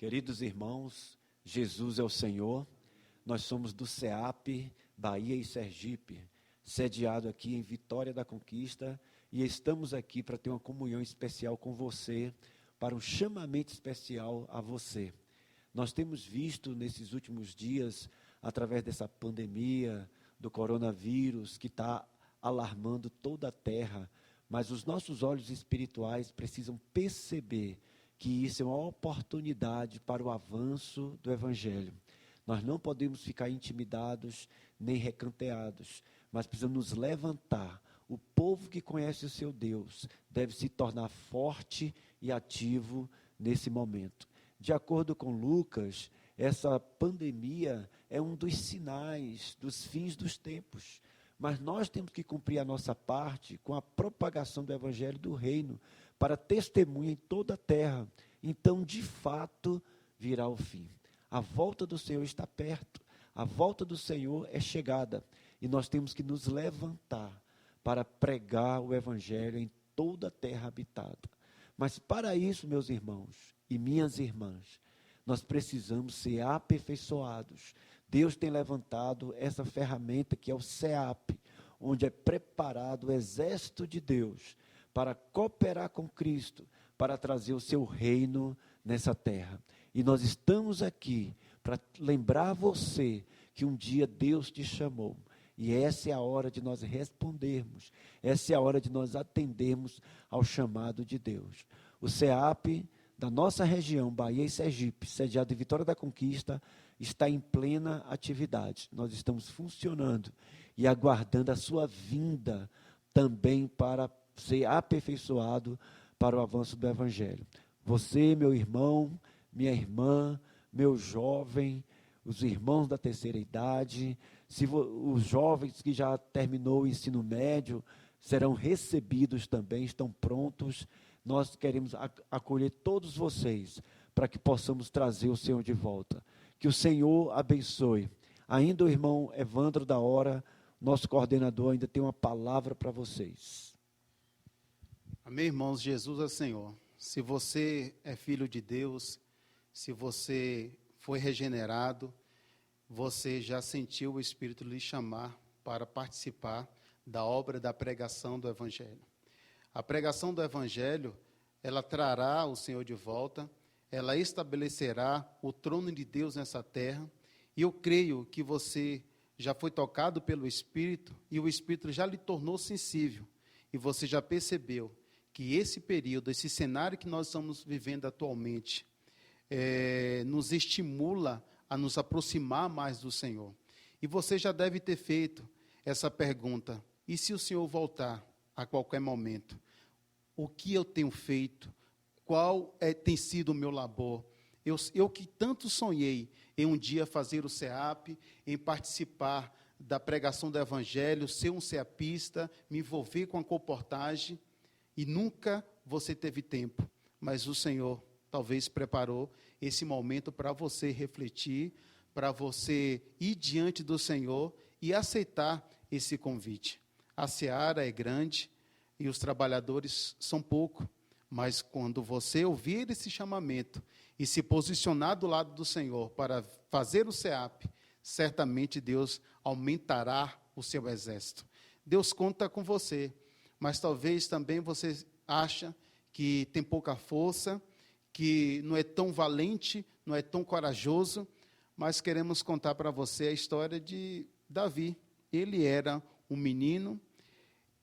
Queridos irmãos, Jesus é o Senhor. Nós somos do CEAP, Bahia e Sergipe, sediado aqui em Vitória da Conquista, e estamos aqui para ter uma comunhão especial com você, para um chamamento especial a você. Nós temos visto nesses últimos dias, através dessa pandemia do coronavírus, que está alarmando toda a terra, mas os nossos olhos espirituais precisam perceber que isso é uma oportunidade para o avanço do Evangelho. Nós não podemos ficar intimidados nem recanteados, mas precisamos nos levantar. O povo que conhece o seu Deus deve se tornar forte e ativo nesse momento. De acordo com Lucas, essa pandemia é um dos sinais dos fins dos tempos. Mas nós temos que cumprir a nossa parte com a propagação do Evangelho do Reino, para testemunha em toda a terra. Então, de fato, virá o fim. A volta do Senhor está perto, a volta do Senhor é chegada, e nós temos que nos levantar para pregar o Evangelho em toda a terra habitada. Mas para isso, meus irmãos e minhas irmãs, nós precisamos ser aperfeiçoados. Deus tem levantado essa ferramenta que é o CEAP, onde é preparado o exército de Deus para cooperar com Cristo, para trazer o seu reino nessa terra. E nós estamos aqui para lembrar você que um dia Deus te chamou. E essa é a hora de nós respondermos, essa é a hora de nós atendermos ao chamado de Deus. O CEAP da nossa região, Bahia e Sergipe, sediado em Vitória da Conquista, está em plena atividade. Nós estamos funcionando e aguardando a sua vinda também para ser aperfeiçoado para o avanço do Evangelho. Você, meu irmão, minha irmã, meu jovem, os irmãos da terceira idade, os jovens que já terminou o ensino médio, serão recebidos também, estão prontos. Nós queremos acolher todos vocês, para que possamos trazer o Senhor de volta. Que o Senhor abençoe. Ainda o irmão Evandro da Hora, nosso coordenador, ainda tem uma palavra para vocês. Amém, irmãos? Jesus é Senhor. Se você é filho de Deus, se você foi regenerado, você já sentiu o Espírito lhe chamar para participar da obra da pregação do Evangelho. A pregação do Evangelho, ela trará o Senhor de volta, ela estabelecerá o trono de Deus nessa terra, e eu creio que você já foi tocado pelo Espírito, e o Espírito já lhe tornou sensível, e você já percebeu que esse período, esse cenário que nós estamos vivendo atualmente, nos estimula a nos aproximar mais do Senhor. E você já deve ter feito essa pergunta: e se o Senhor voltar a qualquer momento? O que eu tenho feito? Qual tem sido o meu labor? Eu que tanto sonhei em um dia fazer o CEAP, em participar da pregação do Evangelho, ser um ceapista, me envolver com a colportagem, e nunca você teve tempo. Mas o Senhor talvez preparou esse momento para você refletir, para você ir diante do Senhor e aceitar esse convite. A seara é grande e os trabalhadores são poucos, mas quando você ouvir esse chamamento e se posicionar do lado do Senhor para fazer o CEAP, certamente Deus aumentará o seu exército. Deus conta com você, mas talvez também você acha que tem pouca força, que não é tão valente, não é tão corajoso, mas queremos contar para você a história de Davi. Ele era um menino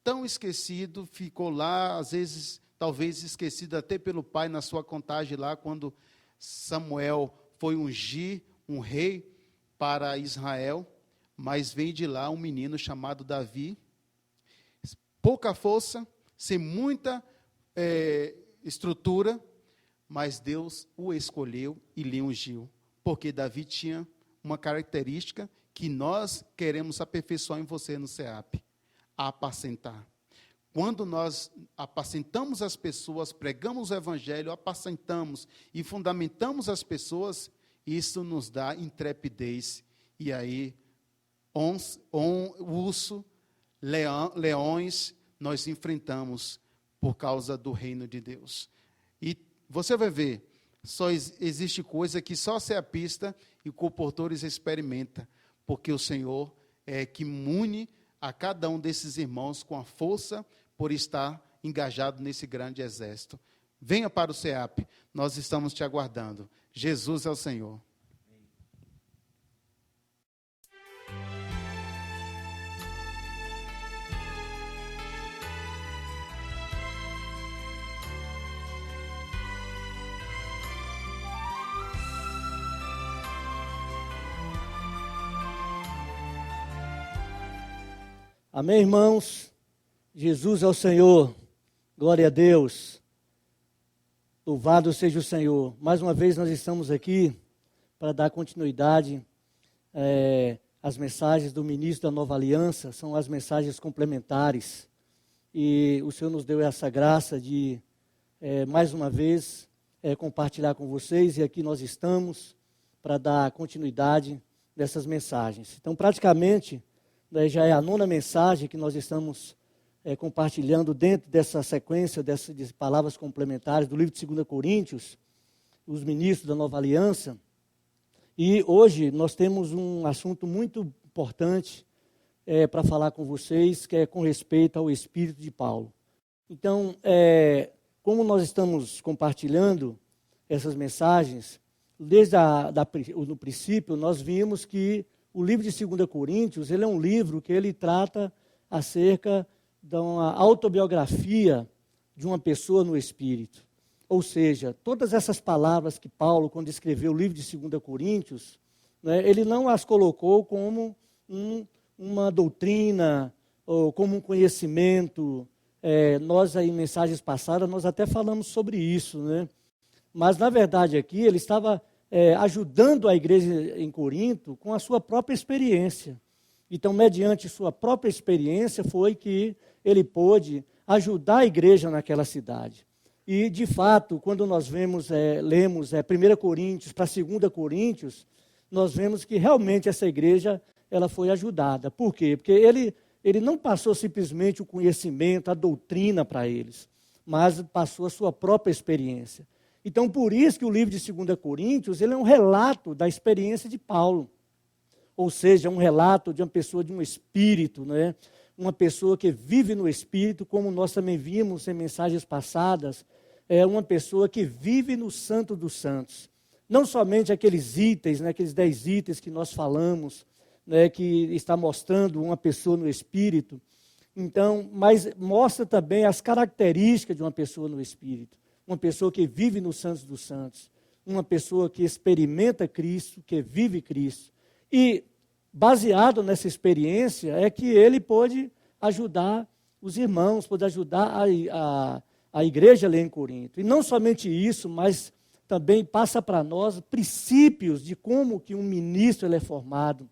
tão esquecido, ficou lá, às vezes, talvez esquecido até pelo pai na sua contagem lá, quando Samuel foi ungir um rei para Israel, mas veio de lá um menino chamado Davi, pouca força, sem muita estrutura, mas Deus o escolheu e lhe ungiu, porque Davi tinha uma característica que nós queremos aperfeiçoar em você no CEAP: apacentar. Quando nós apacentamos as pessoas, pregamos o Evangelho, apacentamos e fundamentamos as pessoas, isso nos dá intrepidez. E aí, urso, leões, nós enfrentamos por causa do reino de Deus. E você vai ver, existe coisa que só seapista e comportores experimenta, porque o Senhor é que mune a cada um desses irmãos com a força por estar engajado nesse grande exército. Venha para o SEAP, nós estamos te aguardando. Jesus é o Senhor. Amém, irmãos? Jesus é o Senhor. Glória a Deus. Louvado seja o Senhor. Mais uma vez nós estamos aqui para dar continuidade às mensagens do ministro da Nova Aliança. São as mensagens complementares. E o Senhor nos deu essa graça de, mais uma vez, compartilhar com vocês. E aqui nós estamos para dar continuidade dessas mensagens. Então, praticamente, já é a 9ª mensagem que nós estamos compartilhando dentro dessa sequência de palavras complementares do livro de 2 Coríntios, os ministros da Nova Aliança. E hoje nós temos um assunto muito importante para falar com vocês, que é com respeito ao Espírito de Paulo. Então, como nós estamos compartilhando essas mensagens, desde o princípio nós vimos que o livro de 2 Coríntios, ele é um livro que ele trata acerca de uma autobiografia de uma pessoa no Espírito. Ou seja, todas essas palavras que Paulo, quando escreveu o livro de 2 Coríntios, ele não as colocou como uma doutrina ou como um conhecimento. Nós aí em mensagens passadas, nós até falamos sobre isso, né? Mas na verdade aqui ele estava ajudando a igreja em Corinto com a sua própria experiência. Então, mediante sua própria experiência, foi que ele pôde ajudar a igreja naquela cidade. E, de fato, quando nós lemos 1 Coríntios para 2 Coríntios, nós vemos que realmente essa igreja ela foi ajudada. Por quê? Porque ele não passou simplesmente o conhecimento, a doutrina para eles, mas passou a sua própria experiência. Então, por isso que o livro de 2 Coríntios ele é um relato da experiência de Paulo. Ou seja, um relato de uma pessoa de um espírito, né? Uma pessoa que vive no Espírito, como nós também vimos em mensagens passadas, é uma pessoa que vive no Santo dos Santos. Não somente aqueles itens, né, aqueles 10 itens que nós falamos, né, que está mostrando uma pessoa no Espírito, então, mas mostra também as características de uma pessoa no Espírito. Uma pessoa que vive no Santo dos Santos, uma pessoa que experimenta Cristo, que vive Cristo. E, baseado nessa experiência, é que ele pôde ajudar os irmãos, pôde ajudar a igreja ali em Corinto. E não somente isso, mas também passa para nós princípios de como que um ministro ele é formado,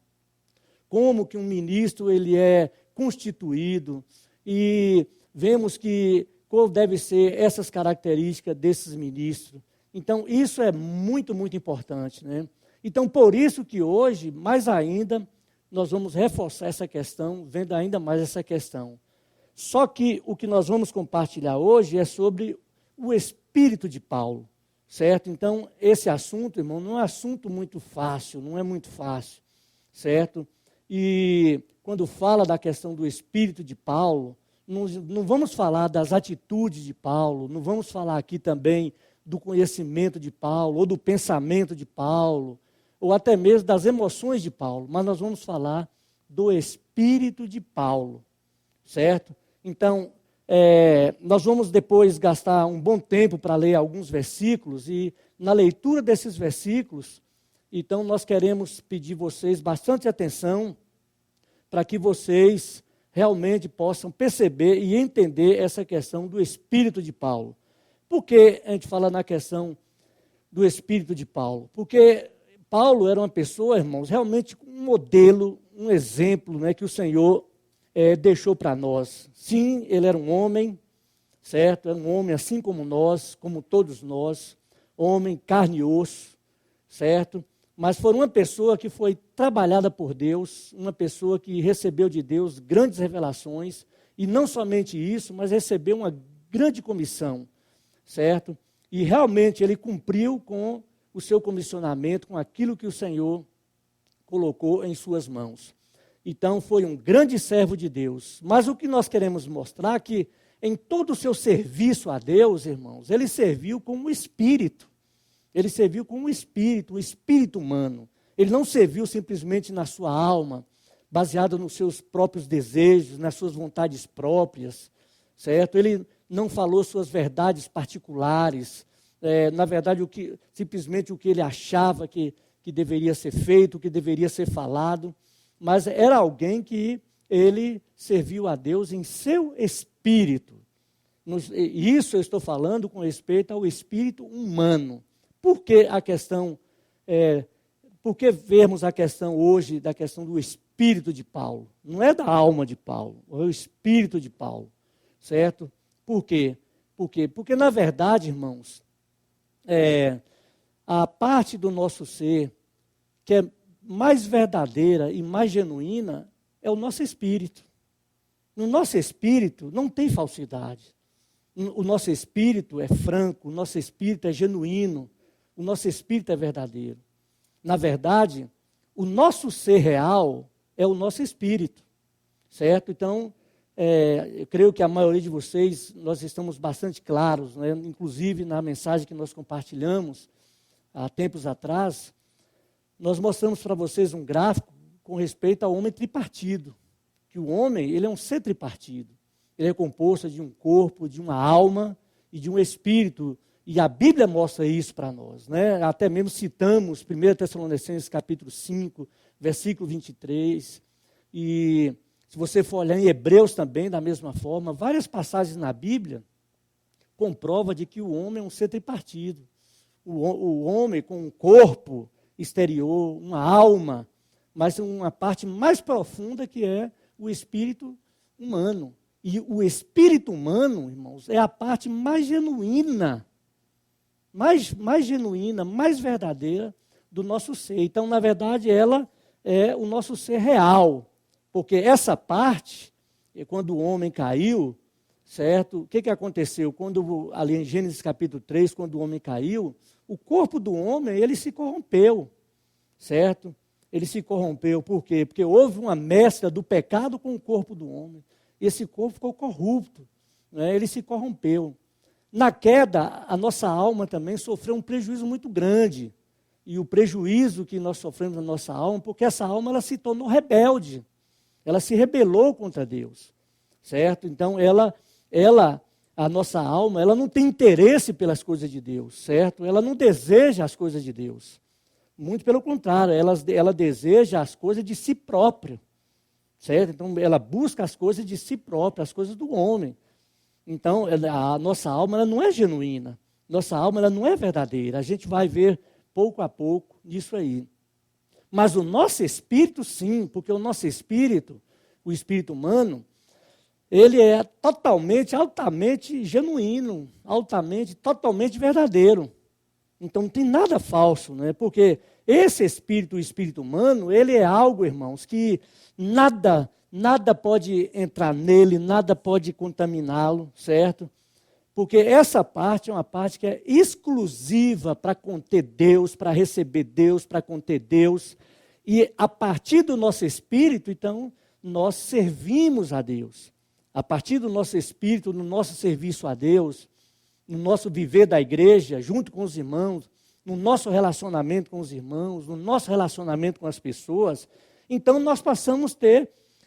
como que um ministro ele é constituído, e vemos que qual deve ser essas características desses ministros. Então, isso é muito, muito importante, né? Então, por isso que hoje, mais ainda, nós vamos reforçar essa questão, vendo ainda mais essa questão. Só que o que nós vamos compartilhar hoje é sobre o Espírito de Paulo, certo? Então, esse assunto, irmão, não é um assunto muito fácil, não é muito fácil, certo? E quando fala da questão do Espírito de Paulo, não vamos falar das atitudes de Paulo, não vamos falar aqui também do conhecimento de Paulo, ou do pensamento de Paulo, ou até mesmo das emoções de Paulo, mas nós vamos falar do Espírito de Paulo, certo? Então, nós vamos depois gastar um bom tempo para ler alguns versículos, e na leitura desses versículos, então nós queremos pedir vocês bastante atenção, para que vocês realmente possam perceber e entender essa questão do Espírito de Paulo. Por que a gente fala na questão do Espírito de Paulo? Porque Paulo era uma pessoa, irmãos, realmente um modelo, um exemplo, né, que o Senhor deixou para nós. Sim, ele era um homem, certo? Era um homem assim como nós, como todos nós, homem, carne e osso, certo? Mas foi uma pessoa que foi trabalhada por Deus, uma pessoa que recebeu de Deus grandes revelações, e não somente isso, mas recebeu uma grande comissão, certo? e realmente ele cumpriu com o seu comissionamento, com aquilo que o Senhor colocou em suas mãos. Então, foi um grande servo de Deus. Mas o que nós queremos mostrar é que em todo o seu serviço a Deus, irmãos, ele serviu como um espírito. Ele serviu como um espírito humano. Ele não serviu simplesmente na sua alma, baseado nos seus próprios desejos, nas suas vontades próprias, certo? Ele não falou suas verdades particulares, na verdade, simplesmente o que ele achava que deveria ser feito, o que deveria ser falado, mas era alguém que ele serviu a Deus em seu espírito. Isso eu estou falando com respeito ao espírito humano. Por que a questão, por que vermos a questão hoje da questão do espírito de Paulo? Não é da alma de Paulo, é o espírito de Paulo, certo? Por quê? Porque na verdade, irmãos, a parte do nosso ser que é mais verdadeira e mais genuína é o nosso espírito. No nosso espírito não tem falsidade. O nosso espírito é franco, o nosso espírito é genuíno, o nosso espírito é verdadeiro. Na verdade, o nosso ser real é o nosso espírito, certo? Então, eu creio que a maioria de vocês, nós estamos bastante claros, né? Inclusive na mensagem que nós compartilhamos há tempos atrás, nós mostramos para vocês um gráfico com respeito ao homem tripartido, que o homem, ele é um ser tripartido. Ele é composto de um corpo, de uma alma e de um espírito. E a Bíblia mostra isso para nós, né? Até mesmo citamos 1 Tessalonicenses capítulo 5, versículo 23. E se você for olhar em Hebreus também, da mesma forma, várias passagens na Bíblia comprovam de que o homem é um ser tripartido. O homem com um corpo exterior, uma alma, mas uma parte mais profunda que é o espírito humano. E o espírito humano, irmãos, é a parte mais genuína, mais genuína, mais verdadeira do nosso ser. Então, na verdade, ela é o nosso ser real, porque essa parte, quando o homem caiu, certo? O que aconteceu? Quando, ali em Gênesis capítulo 3, quando o homem caiu, o corpo do homem, ele se corrompeu, certo? Ele se corrompeu, por quê? Porque houve uma mescla do pecado com o corpo do homem. E esse corpo ficou corrupto, né? Ele se corrompeu. Na queda, a nossa alma também sofreu um prejuízo muito grande. E o prejuízo que nós sofremos na nossa alma, porque essa alma ela se tornou rebelde. Ela se rebelou contra Deus, certo? Então, a nossa alma, ela não tem interesse pelas coisas de Deus, certo? Ela não deseja as coisas de Deus. Muito pelo contrário, ela deseja as coisas de si própria, certo? Então, ela busca as coisas de si própria, as coisas do homem. Então, a nossa alma ela não é genuína, nossa alma ela não é verdadeira. A gente vai ver pouco a pouco isso aí. Mas o nosso espírito, sim, porque o nosso espírito, o espírito humano, ele é totalmente, altamente genuíno, totalmente verdadeiro. Então não tem nada falso, né? Porque esse espírito, o espírito humano, ele é algo, irmãos, que nada pode entrar nele, nada pode contaminá-lo, certo? Porque essa parte é uma parte que é exclusiva para conter Deus, para receber Deus, para conter Deus. E a partir do nosso espírito, então, nós servimos a Deus. A partir do nosso espírito, no nosso serviço a Deus, no nosso viver da igreja, junto com os irmãos, no nosso relacionamento com os irmãos, no nosso relacionamento com as pessoas, então nós passamos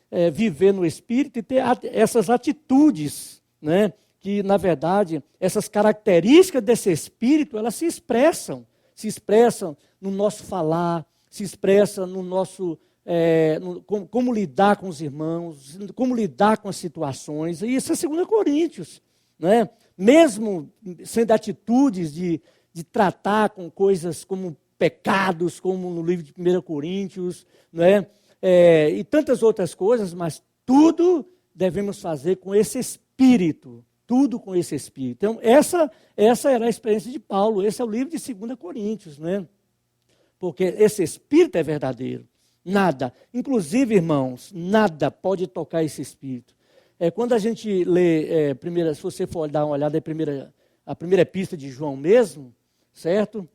a viver no espírito e ter essas atitudes, né? Que, na verdade, essas características desse espírito, elas se expressam no nosso falar, se expressam no nosso, como lidar com os irmãos, como lidar com as situações. E isso é 2 Coríntios, né? Mesmo sendo atitudes de tratar com coisas como pecados, como no livro de 1 Coríntios, né? E tantas outras coisas, mas tudo devemos fazer com esse espírito. Tudo com esse espírito. Então, essa era a experiência de Paulo. Esse é o livro de 2 Coríntios, né? Porque esse espírito é verdadeiro. Nada, inclusive, irmãos, nada pode tocar esse espírito. Quando a gente lê, se você for dar uma olhada em a primeira epístola de João mesmo, certo?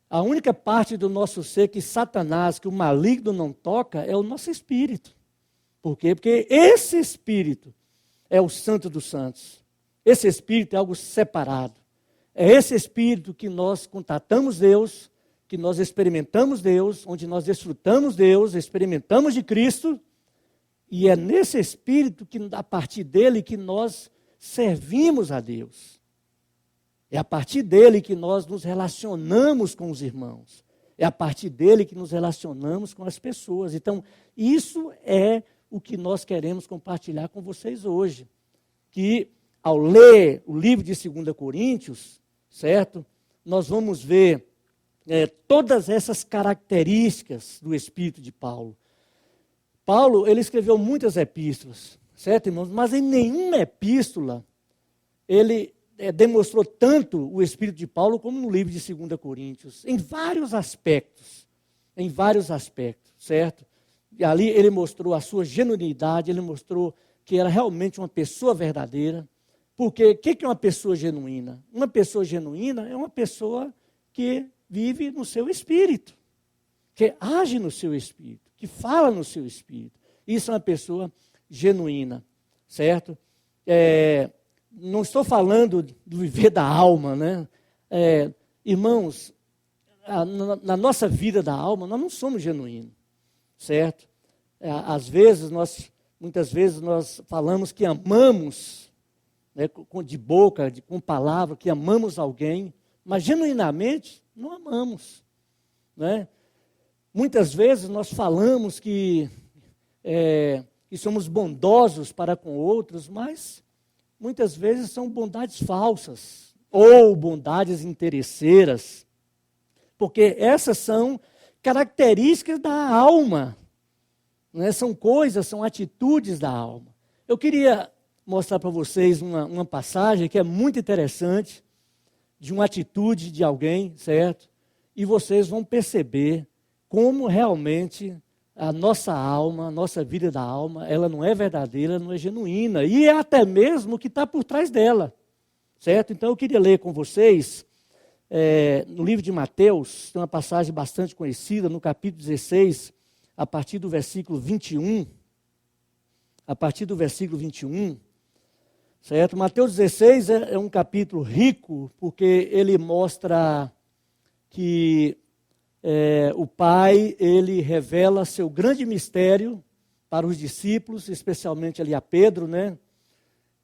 A única parte do nosso ser que Satanás, que o maligno não toca, é o nosso espírito. Por quê? Porque esse espírito é o santo dos santos. Esse espírito é algo separado. É esse espírito que nós contatamos Deus, que nós experimentamos Deus, onde nós desfrutamos Deus, experimentamos de Cristo, e é nesse espírito, que a partir dele, que nós servimos a Deus. É a partir dele que nós nos relacionamos com os irmãos. É a partir dele que nos relacionamos com as pessoas. Então, isso é o que nós queremos compartilhar com vocês hoje. Que, ao ler o livro de 2 Coríntios, certo? Nós vamos ver todas essas características do Espírito de Paulo. Paulo, ele escreveu muitas epístolas, certo, irmãos? Mas em nenhuma epístola ele demonstrou tanto o Espírito de Paulo como no livro de 2 Coríntios, em vários aspectos, certo? E ali ele mostrou a sua genuinidade, ele mostrou que era realmente uma pessoa verdadeira. Porque o que é uma pessoa genuína? Uma pessoa genuína é uma pessoa que vive no seu espírito, que age no seu espírito, que fala no seu espírito. Isso é uma pessoa genuína, certo? Não estou falando do viver da alma, né? Irmãos, na nossa vida da alma, nós não somos genuínos, certo? Muitas vezes nós falamos que amamos, né, de boca, com palavra, que amamos alguém, mas genuinamente não amamos, né? Muitas vezes nós falamos que somos bondosos para com outros, mas muitas vezes são bondades falsas ou bondades interesseiras, porque essas são características da alma, né? São coisas, são atitudes da alma. Eu queria mostrar para vocês uma passagem que é muito interessante, de uma atitude de alguém, certo? E vocês vão perceber como realmente a nossa alma, a nossa vida da alma, ela não é verdadeira, não é genuína, e é até mesmo o que está por trás dela, certo? Então eu queria ler com vocês, no livro de Mateus, tem uma passagem bastante conhecida, no capítulo 16, a partir do versículo 21, certo? Mateus 16 é um capítulo rico, porque ele mostra que o Pai, ele revela seu grande mistério para os discípulos, especialmente ali a Pedro, né?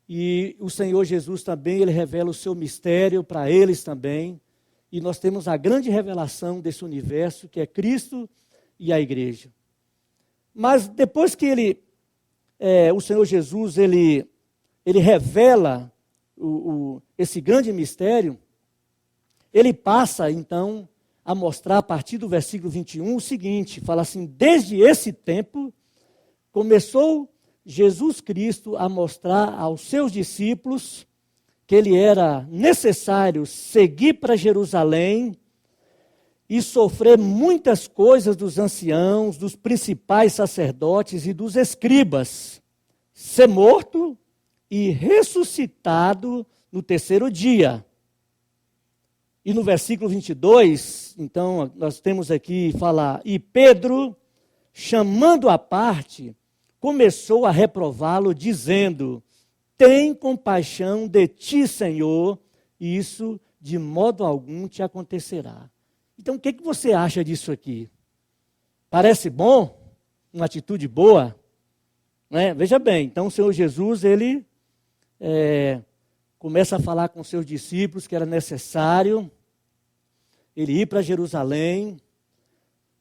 E o Senhor Jesus também, ele revela o seu mistério para eles também. E nós temos a grande revelação desse universo, que é Cristo e a igreja. Mas depois que o Senhor Jesus, ele revela esse grande mistério, ele passa, então, a mostrar, a partir do versículo 21, o seguinte, fala assim: desde esse tempo, começou Jesus Cristo a mostrar aos seus discípulos que ele era necessário seguir para Jerusalém e sofrer muitas coisas dos anciãos, dos principais sacerdotes e dos escribas, ser morto e ressuscitado no terceiro dia. E no versículo 22, então, nós temos aqui, fala, e Pedro, chamando à parte, começou a reprová-lo, dizendo: tem compaixão de ti, Senhor, e isso de modo algum te acontecerá. Então, o que você acha disso aqui? Parece bom? Uma atitude boa? Né? Veja bem, então o Senhor Jesus, ele começa a falar com seus discípulos que era necessário ele ir para Jerusalém,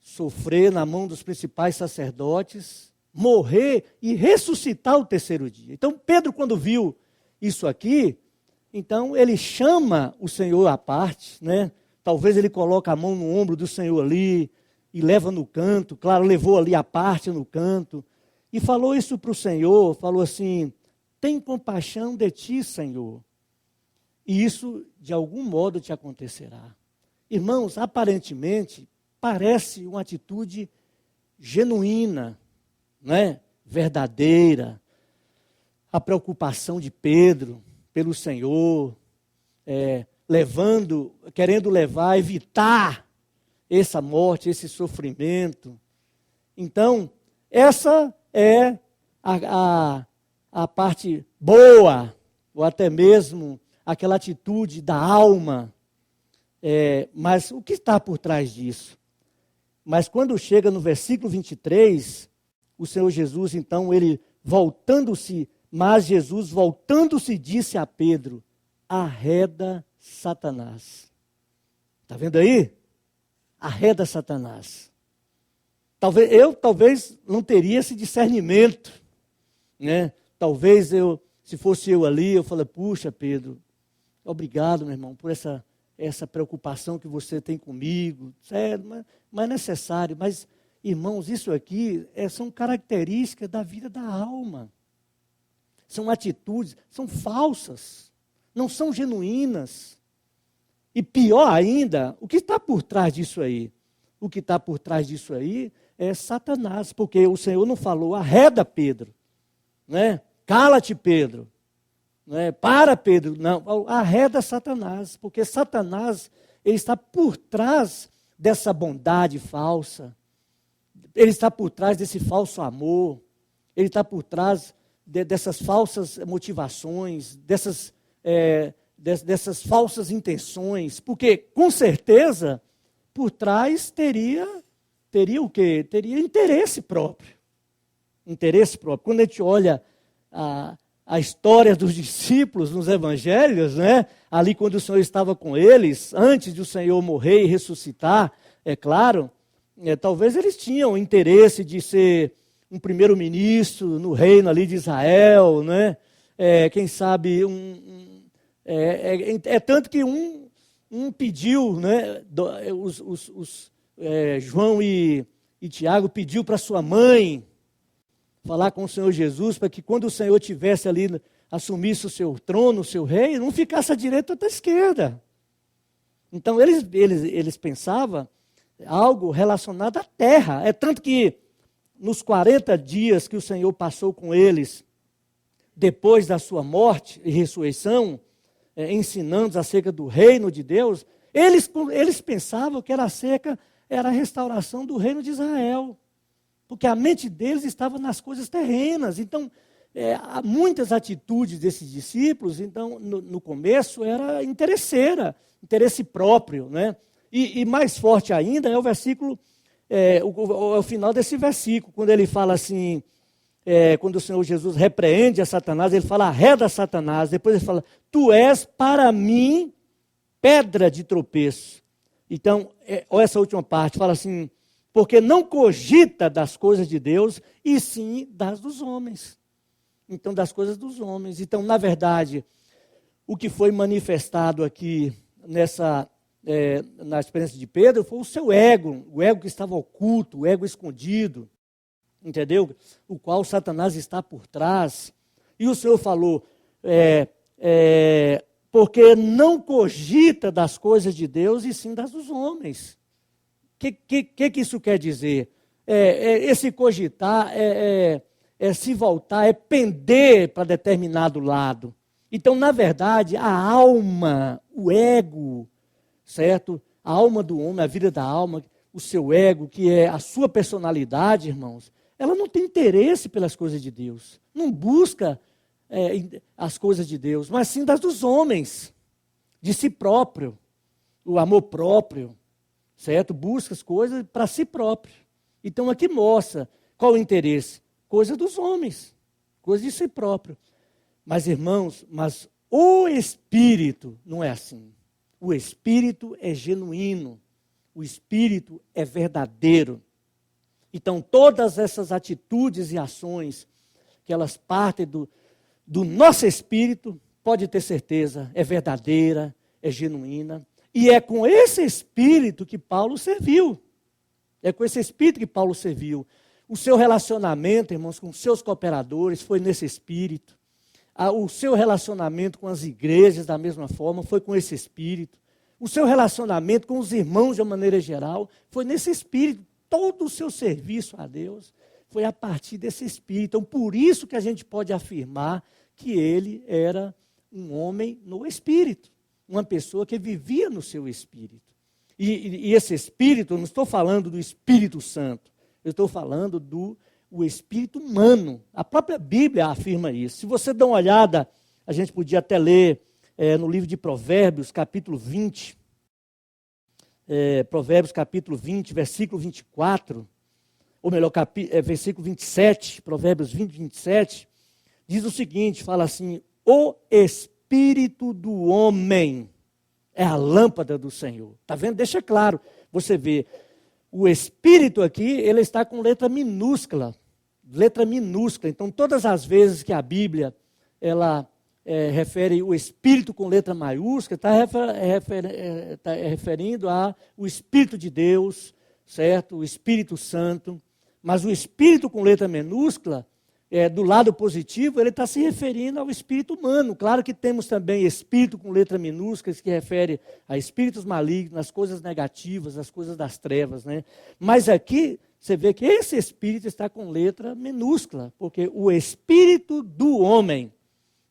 sofrer na mão dos principais sacerdotes, morrer e ressuscitar o terceiro dia. Então, Pedro, quando viu isso aqui, então ele chama o Senhor à parte, né? Talvez ele coloque a mão no ombro do Senhor ali e leva no canto, claro, levou ali a parte no canto, e falou isso para o Senhor, falou assim: tem compaixão de ti, Senhor, e isso de algum modo te acontecerá. Irmãos, aparentemente, parece uma atitude genuína, né? Verdadeira. A preocupação de Pedro, pelo Senhor, querendo levar, evitar essa morte, esse sofrimento. Então, essa é a parte boa, ou até mesmo aquela atitude da alma. Mas o que está por trás disso? Mas quando chega no versículo 23, o Senhor Jesus, então, Jesus voltando-se disse a Pedro: arreda Satanás. Está vendo aí? Arreda Satanás. Talvez não teria esse discernimento, né? Talvez se fosse eu ali, eu falaria: puxa, Pedro, obrigado, meu irmão, por essa preocupação que você tem comigo, sério, mas é necessário. Mas, irmãos, isso aqui são características da vida da alma. São atitudes, são falsas, não são genuínas. E pior ainda, o que está por trás disso aí? O que está por trás disso aí é Satanás, porque o Senhor não falou: arreda, Pedro, né? Cala-te, Pedro. Para, Pedro, não, arreda Satanás, porque Satanás, ele está por trás dessa bondade falsa, ele está por trás desse falso amor, ele está por trás dessas falsas motivações, dessas falsas intenções, porque, com certeza, por trás teria o quê? Teria interesse próprio. Interesse próprio. Quando a gente olha a história dos discípulos nos evangelhos, né? Ali quando o Senhor estava com eles, antes de o Senhor morrer e ressuscitar, é claro, talvez eles tinham interesse de ser um primeiro-ministro no reino ali de Israel, né? Quem sabe, tanto que um pediu, né? João e Tiago pediu para sua mãe falar com o Senhor Jesus, para que quando o Senhor tivesse ali, assumisse o seu trono, o seu rei, não ficasse à direita ou à esquerda. Então, eles pensavam algo relacionado à terra. É tanto que, nos 40 dias que o Senhor passou com eles, depois da sua morte e ressurreição, ensinando acerca do reino de Deus, eles pensavam que era a restauração do reino de Israel. Porque a mente deles estava nas coisas terrenas. Então, muitas atitudes desses discípulos, então, no começo, era interesse próprio, né? E mais forte ainda é o versículo, o final desse versículo, quando ele fala assim, quando o Senhor Jesus repreende a Satanás, ele fala: arreda Satanás. Depois ele fala: tu és para mim pedra de tropeço. Então, olha essa última parte, fala assim: porque não cogita das coisas de Deus, e sim das dos homens. Então, das coisas dos homens. Então, na verdade, o que foi manifestado aqui na experiência de Pedro foi o seu ego, o ego que estava oculto, o ego escondido, entendeu? O qual Satanás está por trás. E o Senhor falou: porque não cogita das coisas de Deus, e sim das dos homens. O que isso quer dizer? Esse cogitar se voltar, pender para determinado lado. Então, na verdade, a alma, o ego, certo? A alma do homem, a vida da alma, o seu ego, que é a sua personalidade, irmãos, ela não tem interesse pelas coisas de Deus. Não busca as coisas de Deus, mas sim das dos homens, de si próprio, o amor próprio. Certo? Busca as coisas para si próprio. Então aqui mostra qual o interesse. Coisa dos homens, coisa de si próprio. Mas, irmãos, o Espírito não é assim. O Espírito é genuíno. O Espírito é verdadeiro. Então todas essas atitudes e ações, que elas partem do nosso Espírito, pode ter certeza, é verdadeira, é genuína. E é com esse Espírito que Paulo serviu. É com esse Espírito que Paulo serviu. O seu relacionamento, irmãos, com os seus cooperadores foi nesse Espírito. O seu relacionamento com as igrejas, da mesma forma, foi com esse Espírito. O seu relacionamento com os irmãos, de uma maneira geral, foi nesse Espírito. Todo o seu serviço a Deus foi a partir desse Espírito. Então, por isso que a gente pode afirmar que ele era um homem no espírito, uma pessoa que vivia no seu espírito. E esse espírito, eu não estou falando do Espírito Santo, eu estou falando do espírito humano. A própria Bíblia afirma isso. Se você dá uma olhada, a gente podia até ler no livro de Provérbios, capítulo 20, Provérbios capítulo 20, versículo 24, ou melhor, versículo 27, Provérbios 20, 27, diz o seguinte, fala assim: o espírito do homem é a lâmpada do Senhor. Está vendo? Deixa claro, você vê, o espírito aqui, ele está com letra minúscula. Então, todas as vezes que a Bíblia, ela refere o espírito com letra maiúscula, está referindo ao Espírito de Deus, certo? O Espírito Santo. Mas o espírito com letra minúscula, do lado positivo, ele está se referindo ao espírito humano. Claro que temos também espírito com letra minúscula, que refere a espíritos malignos, as coisas negativas, as coisas das trevas, né? Mas aqui, você vê que esse espírito está com letra minúscula, porque o espírito do homem.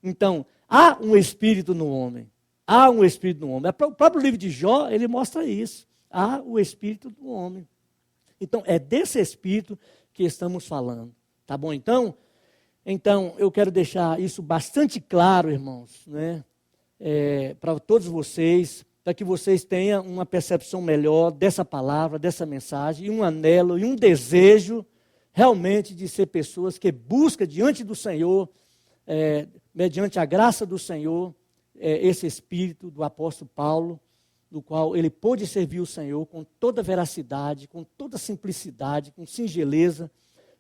Então, há um espírito no homem. Há um espírito no homem. O próprio livro de Jó, ele mostra isso. Há o espírito do homem. Então, é desse espírito que estamos falando. Tá bom, então? Então, eu quero deixar isso bastante claro, irmãos, né? Para todos vocês, para que vocês tenham uma percepção melhor dessa palavra, dessa mensagem, e um anelo, e um desejo, realmente, de ser pessoas que buscam diante do Senhor, mediante a graça do Senhor, esse espírito do apóstolo Paulo, no qual ele pôde servir o Senhor com toda veracidade, com toda simplicidade, com singeleza,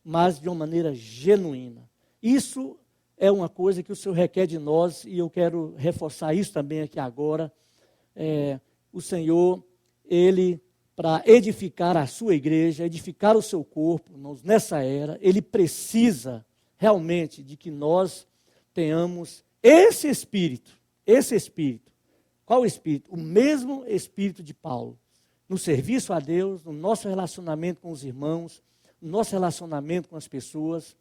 mas de uma maneira genuína. Isso é uma coisa que o Senhor requer de nós, e eu quero reforçar isso também aqui agora. O Senhor, Ele, para edificar a sua igreja, edificar o seu corpo, nessa era, Ele precisa realmente de que nós tenhamos esse Espírito. Qual Espírito? O mesmo Espírito de Paulo. No serviço a Deus, no nosso relacionamento com os irmãos, no nosso relacionamento com as pessoas,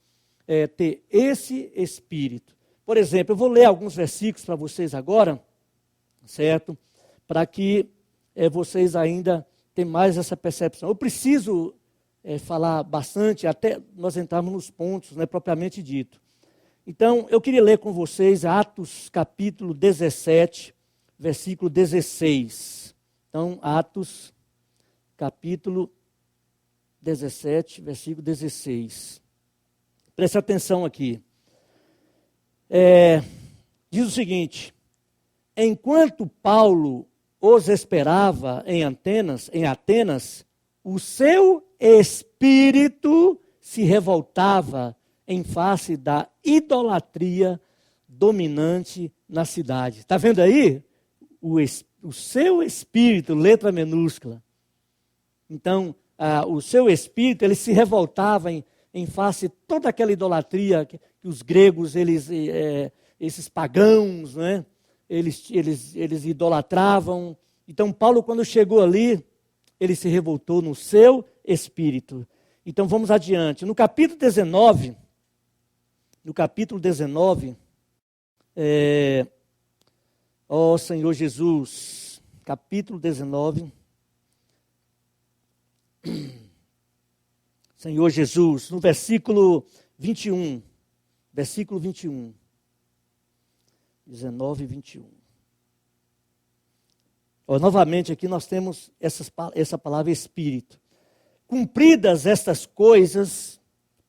ter esse Espírito. Por exemplo, eu vou ler alguns versículos para vocês agora, certo? Para que vocês ainda tenham mais essa percepção. Eu preciso falar bastante, até nós entrarmos nos pontos, né, propriamente dito. Então, eu queria ler com vocês Atos capítulo 17, versículo 16. Então, Atos capítulo 17, versículo 16. Preste atenção aqui. Diz o seguinte: enquanto Paulo os esperava em Atenas, o seu espírito se revoltava em face da idolatria dominante na cidade. Está vendo aí? O seu espírito, letra minúscula. Então, o seu espírito, ele se revoltava em face de toda aquela idolatria que os gregos, esses pagãos, né? Eles idolatravam. Então, Paulo, quando chegou ali, ele se revoltou no seu espírito. Então, vamos adiante. No capítulo 19, ó Senhor Jesus, capítulo 19, Senhor Jesus, no versículo 21, 19 e 21. Novamente aqui nós temos essa palavra espírito. Cumpridas estas coisas,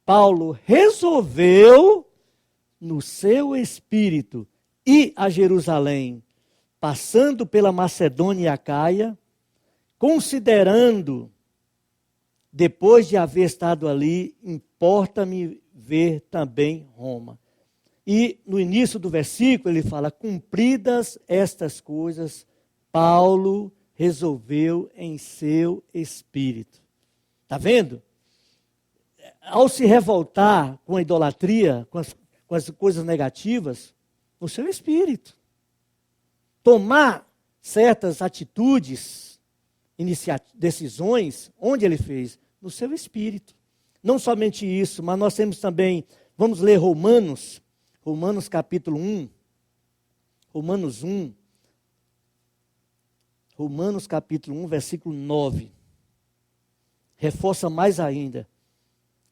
Paulo resolveu no seu espírito ir a Jerusalém, passando pela Macedônia e Acaia, considerando, depois de haver estado ali, importa-me ver também Roma. E no início do versículo ele fala: cumpridas estas coisas, Paulo resolveu em seu espírito. Está vendo? Ao se revoltar com a idolatria, com as coisas negativas, no seu espírito. Tomar certas atitudes, decisões, onde ele fez? No seu espírito. Não somente isso, mas nós temos também, vamos ler Romanos capítulo 1, Romanos capítulo 1, versículo 9. Reforça mais ainda.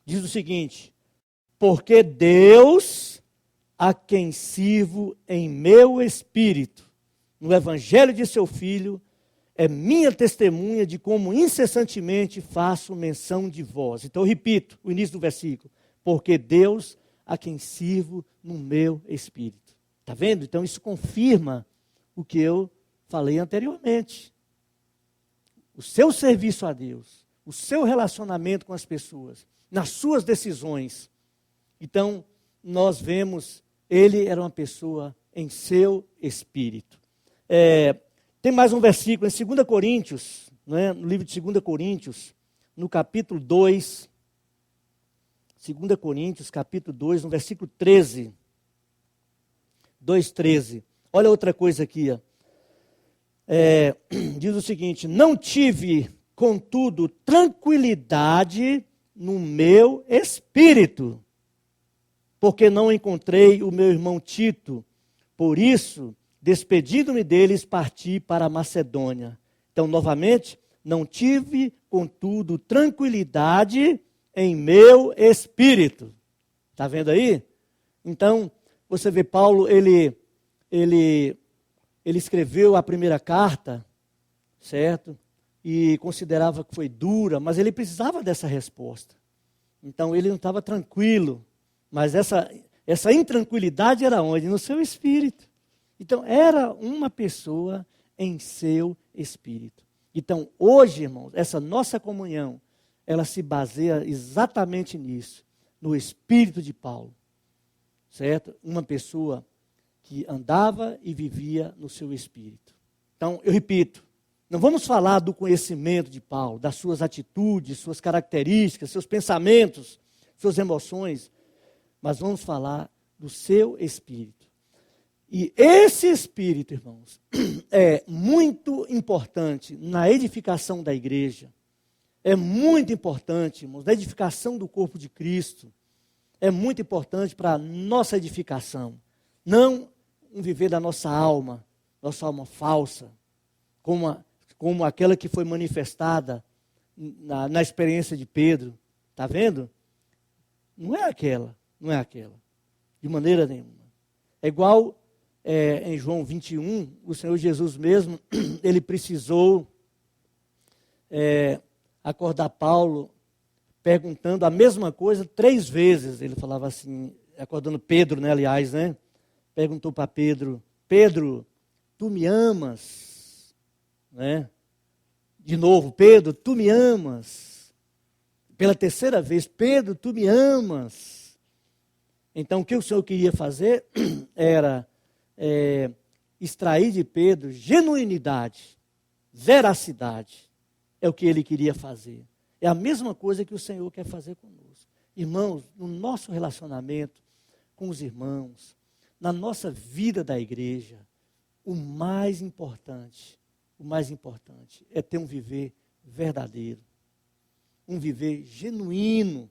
Diz o seguinte: porque Deus, a quem sirvo em meu espírito, no evangelho de seu Filho, é minha testemunha de como incessantemente faço menção de vós. Então eu repito o início do versículo. Porque Deus, a quem sirvo no meu espírito. Está vendo? Então isso confirma o que eu falei anteriormente. O seu serviço a Deus, o seu relacionamento com as pessoas, nas suas decisões. Então, nós vemos, ele era uma pessoa em seu espírito. Tem mais um versículo em 2 Coríntios, né, no livro de 2 Coríntios, no capítulo 2, 2 Coríntios, capítulo 2, no versículo 13. 2,13. Olha outra coisa aqui. Ó. Diz o seguinte: não tive, contudo, tranquilidade no meu espírito, porque não encontrei o meu irmão Tito. Por isso, despedindo-me deles, parti para a Macedônia. Então, novamente, não tive, contudo, tranquilidade em meu espírito. Está vendo aí? Então, você vê Paulo, ele escreveu a primeira carta, certo? E considerava que foi dura, mas ele precisava dessa resposta. Então, ele não estava tranquilo. Mas essa intranquilidade era onde? No seu espírito. Então, era uma pessoa em seu espírito. Então, hoje, irmãos, essa nossa comunhão, ela se baseia exatamente nisso, no espírito de Paulo. Certo? Uma pessoa que andava e vivia no seu espírito. Então, eu repito, não vamos falar do conhecimento de Paulo, das suas atitudes, suas características, seus pensamentos, suas emoções, mas vamos falar do seu espírito. E esse espírito, irmãos, é muito importante na edificação da igreja. É muito importante, irmãos, na edificação do corpo de Cristo. É muito importante para a nossa edificação. Não um viver da nossa alma falsa, como aquela que foi manifestada na experiência de Pedro. Está vendo? Não é aquela, de maneira nenhuma. É igual em João 21, o Senhor Jesus mesmo, ele precisou acordar Paulo, perguntando a mesma coisa 3 vezes. Ele falava assim, acordando Pedro, né, aliás, né? Perguntou para Pedro: Pedro, tu me amas? Né? De novo, Pedro, tu me amas? Pela 3ª vez, Pedro, tu me amas? Então, o que o Senhor queria fazer era extrair de Pedro genuinidade, veracidade. É o que ele queria fazer. É a mesma coisa que o Senhor quer fazer conosco. Irmãos, no nosso relacionamento com os irmãos, na nossa vida da igreja, o mais importante é ter um viver verdadeiro, um viver genuíno.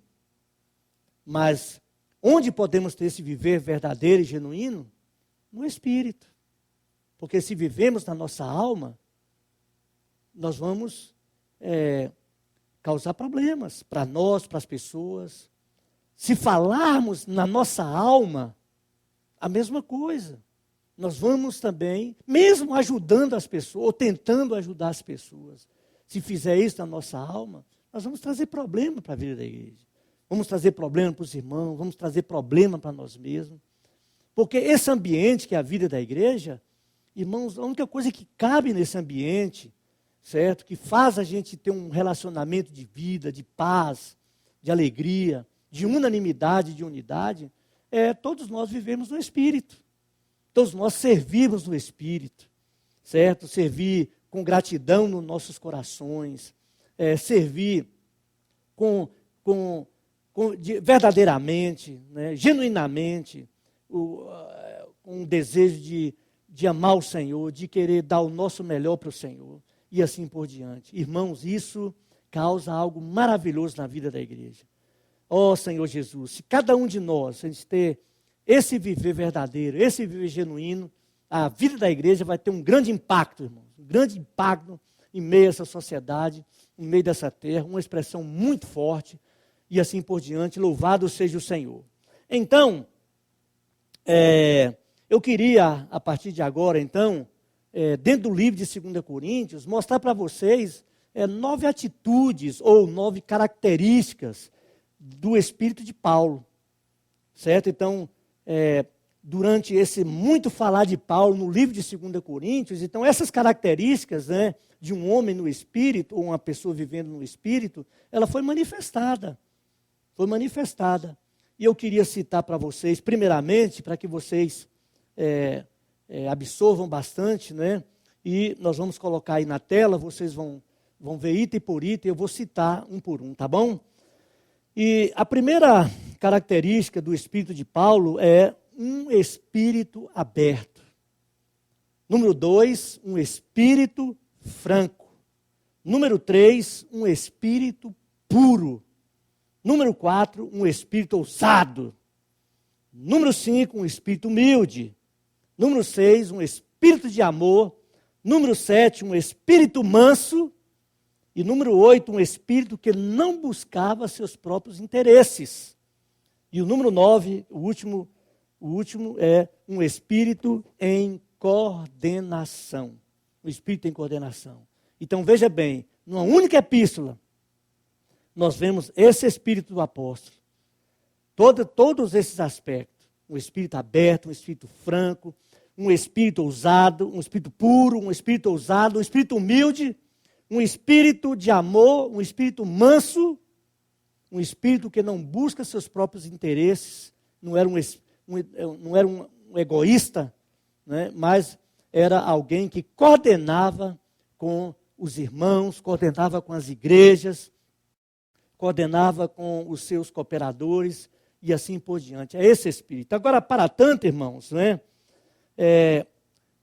Mas onde podemos ter esse viver verdadeiro e genuíno? No Espírito. Porque se vivemos na nossa alma, nós vamos causar problemas para nós, para as pessoas. Se falarmos na nossa alma, a mesma coisa. Nós vamos também, mesmo ajudando as pessoas, ou tentando ajudar as pessoas, se fizer isso na nossa alma, nós vamos trazer problema para a vida da igreja. Vamos trazer problema para os irmãos, vamos trazer problema para nós mesmos. Porque esse ambiente que é a vida da igreja, irmãos, a única coisa que cabe nesse ambiente, certo? Que faz a gente ter um relacionamento de vida, de paz, de alegria, de unanimidade, de unidade, todos nós vivemos no Espírito. Todos nós servimos no Espírito, certo? Servir com gratidão nos nossos corações, servir verdadeiramente, né, genuinamente, com um desejo de amar o Senhor, de querer dar o nosso melhor para o Senhor, e assim por diante. Irmãos, isso causa algo maravilhoso na vida da igreja. Ó Senhor Jesus, se cada um de nós, a gente ter esse viver verdadeiro, esse viver genuíno, a vida da igreja vai ter um grande impacto, irmãos. Um grande impacto em meio a essa sociedade, em meio dessa terra, uma expressão muito forte, e assim por diante. Louvado seja o Senhor. Então, eu queria, a partir de agora, então, dentro do livro de 2 Coríntios, mostrar para vocês 9 atitudes ou 9 características do Espírito de Paulo, certo? Então, durante esse muito falar de Paulo no livro de 2 Coríntios, então essas características, né, de um homem no Espírito, ou uma pessoa vivendo no Espírito, ela foi manifestada. Foi manifestada. E eu queria citar para vocês, primeiramente, para que vocês absorvam bastante, né? E nós vamos colocar aí na tela, vocês vão ver item por item, eu vou citar um por um, tá bom? E a primeira característica do Espírito de Paulo é um espírito aberto. Número 2, um espírito franco. Número 3, um espírito puro. Número 4, um espírito ousado. Número 5, um espírito humilde. Número 6, um espírito de amor. Número 7, um espírito manso. E número 8, um espírito que não buscava seus próprios interesses. E o número 9, o último é um espírito em coordenação. Um espírito em coordenação. Então veja bem, numa única epístola, nós vemos esse espírito do apóstolo. Todos esses aspectos. Um espírito aberto, um espírito franco, um espírito ousado, um espírito puro, um espírito ousado, um espírito humilde, um espírito de amor, um espírito manso, um espírito que não busca seus próprios interesses, não era um egoísta, né, mas era alguém que coordenava com os irmãos, coordenava com as igrejas, coordenava com os seus cooperadores e assim por diante. É esse espírito. Agora, para tanto, irmãos, né,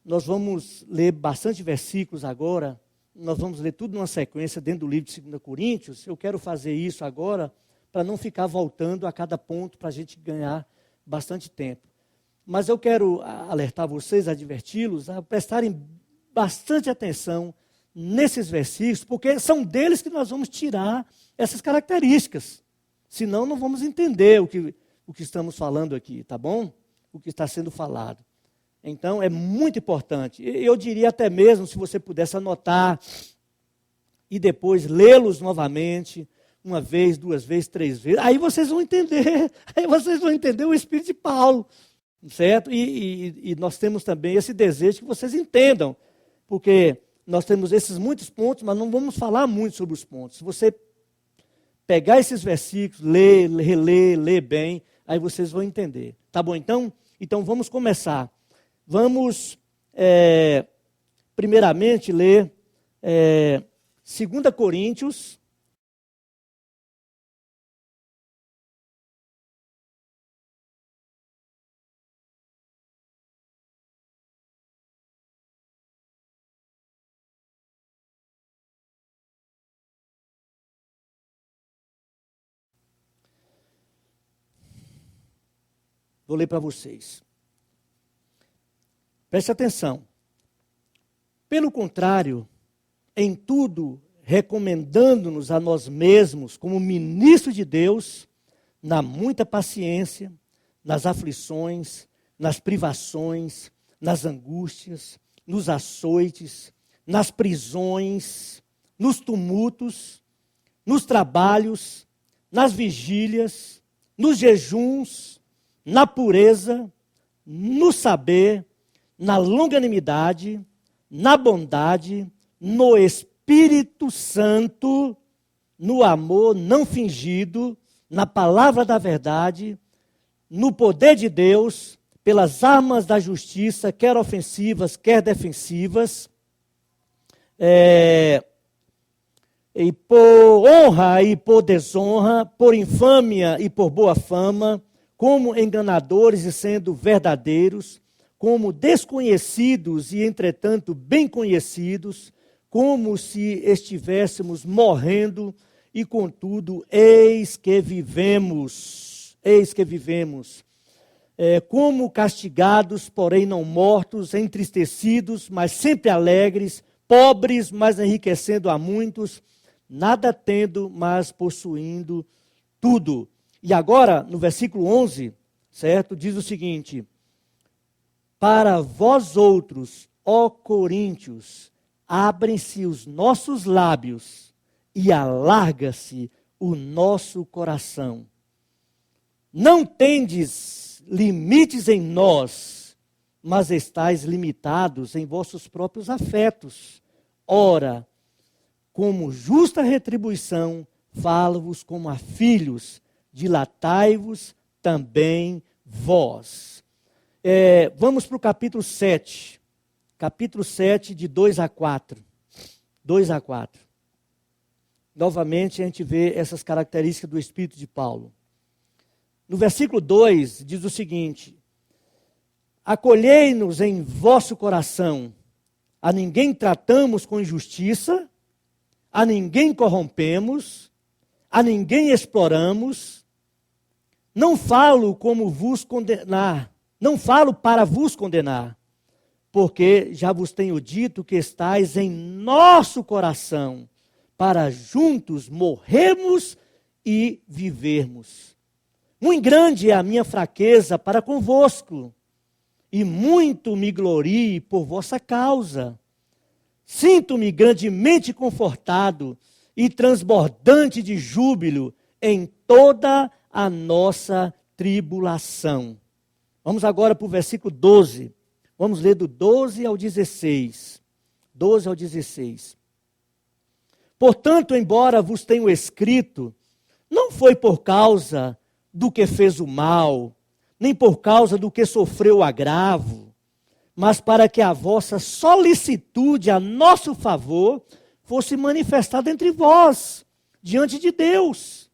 nós vamos ler bastante versículos agora, nós vamos ler tudo numa sequência dentro do livro de 2 Coríntios. Eu quero fazer isso agora para não ficar voltando a cada ponto, para a gente ganhar bastante tempo. Mas eu quero alertar vocês, adverti-los, a prestarem bastante atenção nesses versículos, porque são deles que nós vamos tirar essas características. Senão não vamos entender o que estamos falando aqui, tá bom? O que está sendo falado. Então, é muito importante. Eu diria até mesmo, se você pudesse anotar e depois lê-los novamente, uma vez, 2 vezes, 3 vezes, aí vocês vão entender o Espírito de Paulo, certo? E nós temos também esse desejo que vocês entendam, porque nós temos esses muitos pontos, mas não vamos falar muito sobre os pontos. Se você pegar esses versículos, ler bem, aí vocês vão entender. Tá bom, então? Então, vamos começar. Vamos, primeiramente, ler 2 Coríntios. Vou ler para vocês. Preste atenção. Pelo contrário, em tudo, recomendando-nos a nós mesmos como ministros de Deus, na muita paciência, nas aflições, nas privações, nas angústias, nos açoites, nas prisões, nos tumultos, nos trabalhos, nas vigílias, nos jejuns, na pureza, no saber, na longanimidade, na bondade, no Espírito Santo, no amor não fingido, na palavra da verdade, no poder de Deus, pelas armas da justiça, quer ofensivas, quer defensivas, e por honra e por desonra, por infâmia e por boa fama, como enganadores e sendo verdadeiros, como desconhecidos e, entretanto, bem conhecidos, como se estivéssemos morrendo, e, contudo, eis que vivemos. como castigados, porém não mortos, entristecidos, mas sempre alegres, pobres, mas enriquecendo a muitos, nada tendo, mas possuindo tudo. E agora, no versículo 11, certo, diz o seguinte: para vós outros, ó coríntios, abrem-se os nossos lábios e alarga-se o nosso coração. Não tendes limites em nós, mas estáis limitados em vossos próprios afetos. Ora, como justa retribuição, falo-vos como a filhos, dilatai-vos também vós. Vamos para o capítulo 7. Capítulo 7, de 2 a 4. 2 a 4. Novamente a gente vê essas características do Espírito de Paulo. No versículo 2 diz o seguinte: acolhei-nos em vosso coração, a ninguém tratamos com injustiça, a ninguém corrompemos, a ninguém exploramos. Não falo como vos condenar, não falo para vos condenar, porque já vos tenho dito que estáis em nosso coração, para juntos morrermos e vivermos. Muito grande é a minha fraqueza para convosco, e muito me glorie por vossa causa. Sinto-me grandemente confortado e transbordante de júbilo em toda a nossa tribulação. Vamos agora para o versículo 12. Vamos ler do 12 ao 16. 12 ao 16. Portanto, embora vos tenho escrito, não foi por causa do que fez o mal, nem por causa do que sofreu o agravo, mas para que a vossa solicitude a nosso favor fosse manifestada entre vós, diante de Deus.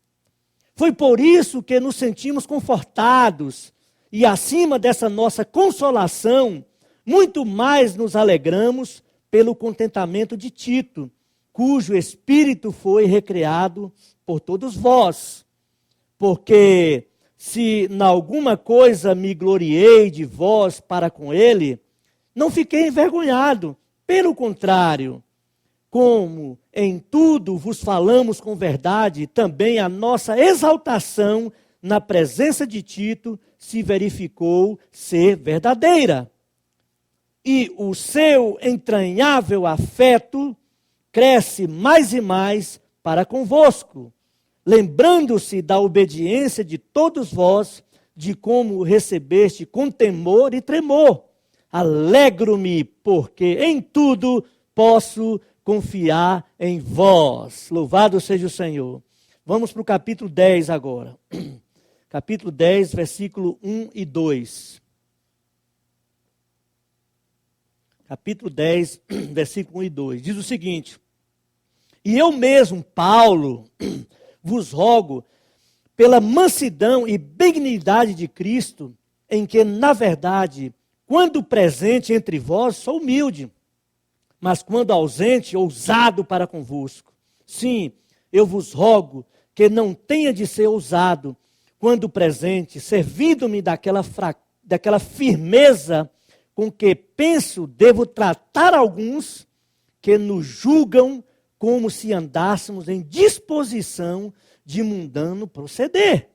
Foi por isso que nos sentimos confortados, e acima dessa nossa consolação, muito mais nos alegramos pelo contentamento de Tito, cujo espírito foi recriado por todos vós. Porque se em alguma coisa me gloriei de vós para com ele, não fiquei envergonhado, pelo contrário, como em tudo vos falamos com verdade, também a nossa exaltação na presença de Tito se verificou ser verdadeira. E o seu entranhável afeto cresce mais e mais para convosco, lembrando-se da obediência de todos vós, de como recebeste com temor e tremor. Alegro-me, porque em tudo posso confiar em vós. Louvado seja o Senhor. Vamos para o capítulo 10 agora. Capítulo 10, versículo 1 e 2. Capítulo 10, versículo 1 e 2. Diz o seguinte: e eu mesmo, Paulo, vos rogo, pela mansidão e benignidade de Cristo, em que, na verdade, quando presente entre vós, sou humilde, mas quando ausente, ousado para convosco. Sim, eu vos rogo que não tenha de ser ousado, quando presente, servindo-me daquela firmeza com que penso devo tratar alguns que nos julgam como se andássemos em disposição de mundano proceder.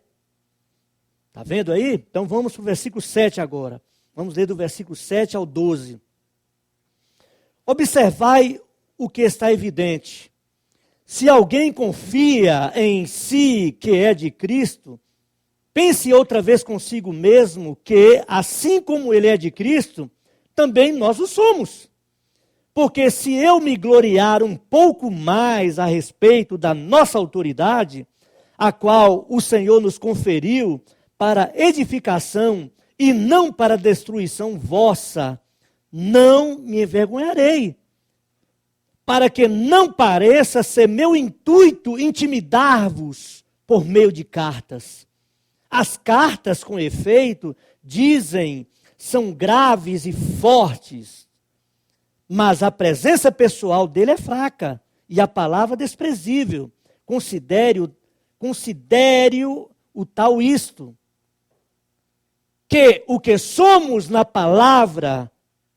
Está vendo aí? Então vamos para o versículo 7 agora. Vamos ler do versículo 7 ao 12. Observai o que está evidente. Se alguém confia em si que é de Cristo, pense outra vez consigo mesmo que, assim como ele é de Cristo, também nós o somos. Porque se eu me gloriar um pouco mais a respeito da nossa autoridade, a qual o Senhor nos conferiu para edificação e não para destruição vossa, não me envergonharei, para que não pareça ser meu intuito intimidar-vos por meio de cartas. As cartas, com efeito, dizem, são graves e fortes, mas a presença pessoal dele é fraca e a palavra desprezível. Considere o tal isto. que o que somos na palavra,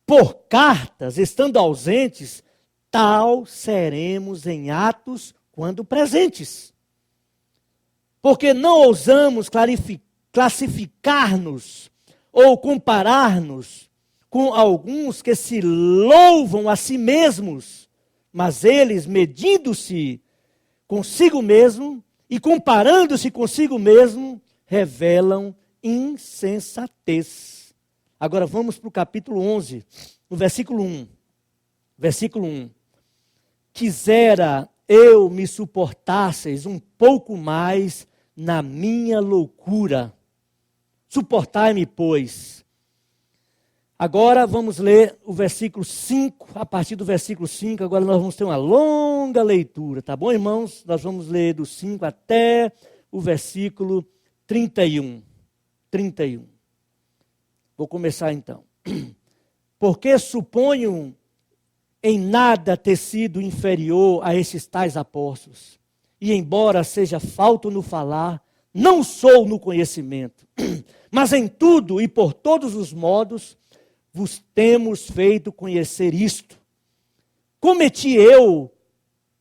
por cartas, estando ausentes, tal seremos em atos quando presentes. Porque não ousamos classificar-nos ou comparar-nos com alguns que se louvam a si mesmos, mas eles, medindo-se consigo mesmo e comparando-se consigo mesmo, revelam insensatez. Agora vamos para o capítulo 11, no versículo 1. Versículo 1. Quisera eu me suportasseis um pouco mais na minha loucura. Suportai-me, pois. Agora vamos ler o versículo 5, a partir do versículo 5, agora nós vamos ter uma longa leitura, tá bom, irmãos? Nós vamos ler do 5 até o versículo 31. 31. Vou começar então. Porque suponho em nada ter sido inferior a esses tais apóstolos, e embora seja falto no falar, não sou no conhecimento, mas em tudo e por todos os modos vos temos feito conhecer isto. Cometi eu,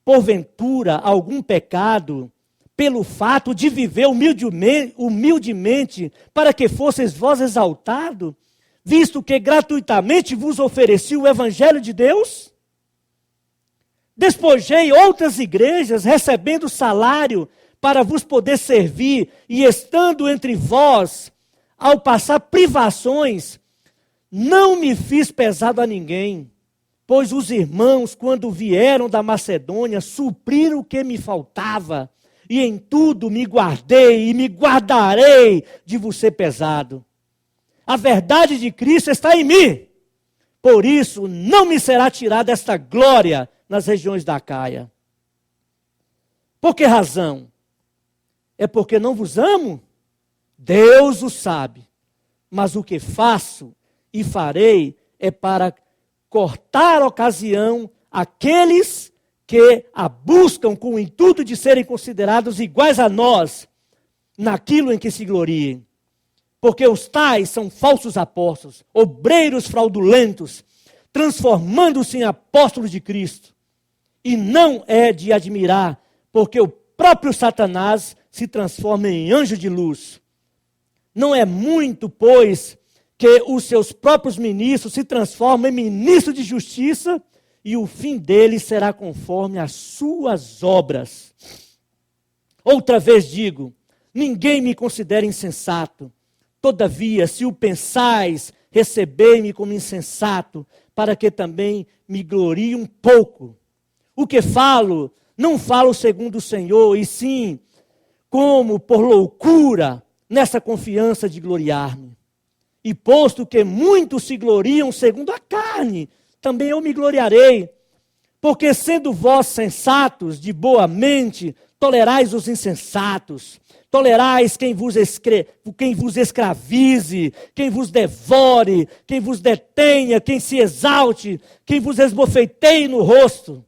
porventura, algum pecado, pelo fato de viver humildemente, para que fosseis vós exaltado, visto que gratuitamente vos ofereci o Evangelho de Deus? Despojei outras igrejas, recebendo salário para vos poder servir, e estando entre vós, ao passar privações, não me fiz pesado a ninguém, pois os irmãos, quando vieram da Macedônia, supriram o que me faltava, e em tudo me guardei e me guardarei de vos ser pesado. A verdade de Cristo está em mim, por isso não me será tirada esta glória nas regiões da Acaia. Por que razão? É porque não vos amo? Deus o sabe, mas o que faço e farei é para cortar ocasião àqueles que a buscam com o intuito de serem considerados iguais a nós, naquilo em que se gloriem. Porque os tais são falsos apóstolos, obreiros fraudulentos, transformando-se em apóstolos de Cristo. E não é de admirar, porque o próprio Satanás se transforma em anjo de luz. Não é muito, pois, que os seus próprios ministros se transformam em ministros de justiça, e o fim deles será conforme as suas obras. Outra vez digo, ninguém me considera insensato. Todavia, se o pensais, recebei-me como insensato, para que também me glorie um pouco. O que falo, não falo segundo o Senhor, e sim, como por loucura, nessa confiança de gloriar-me. E posto que muitos se gloriam segundo a carne, também eu me gloriarei. Porque sendo vós sensatos, de boa mente, tolerais os insensatos, tolerais quem vos escravize, quem vos devore, quem vos detenha, quem se exalte, quem vos esbofeteie no rosto.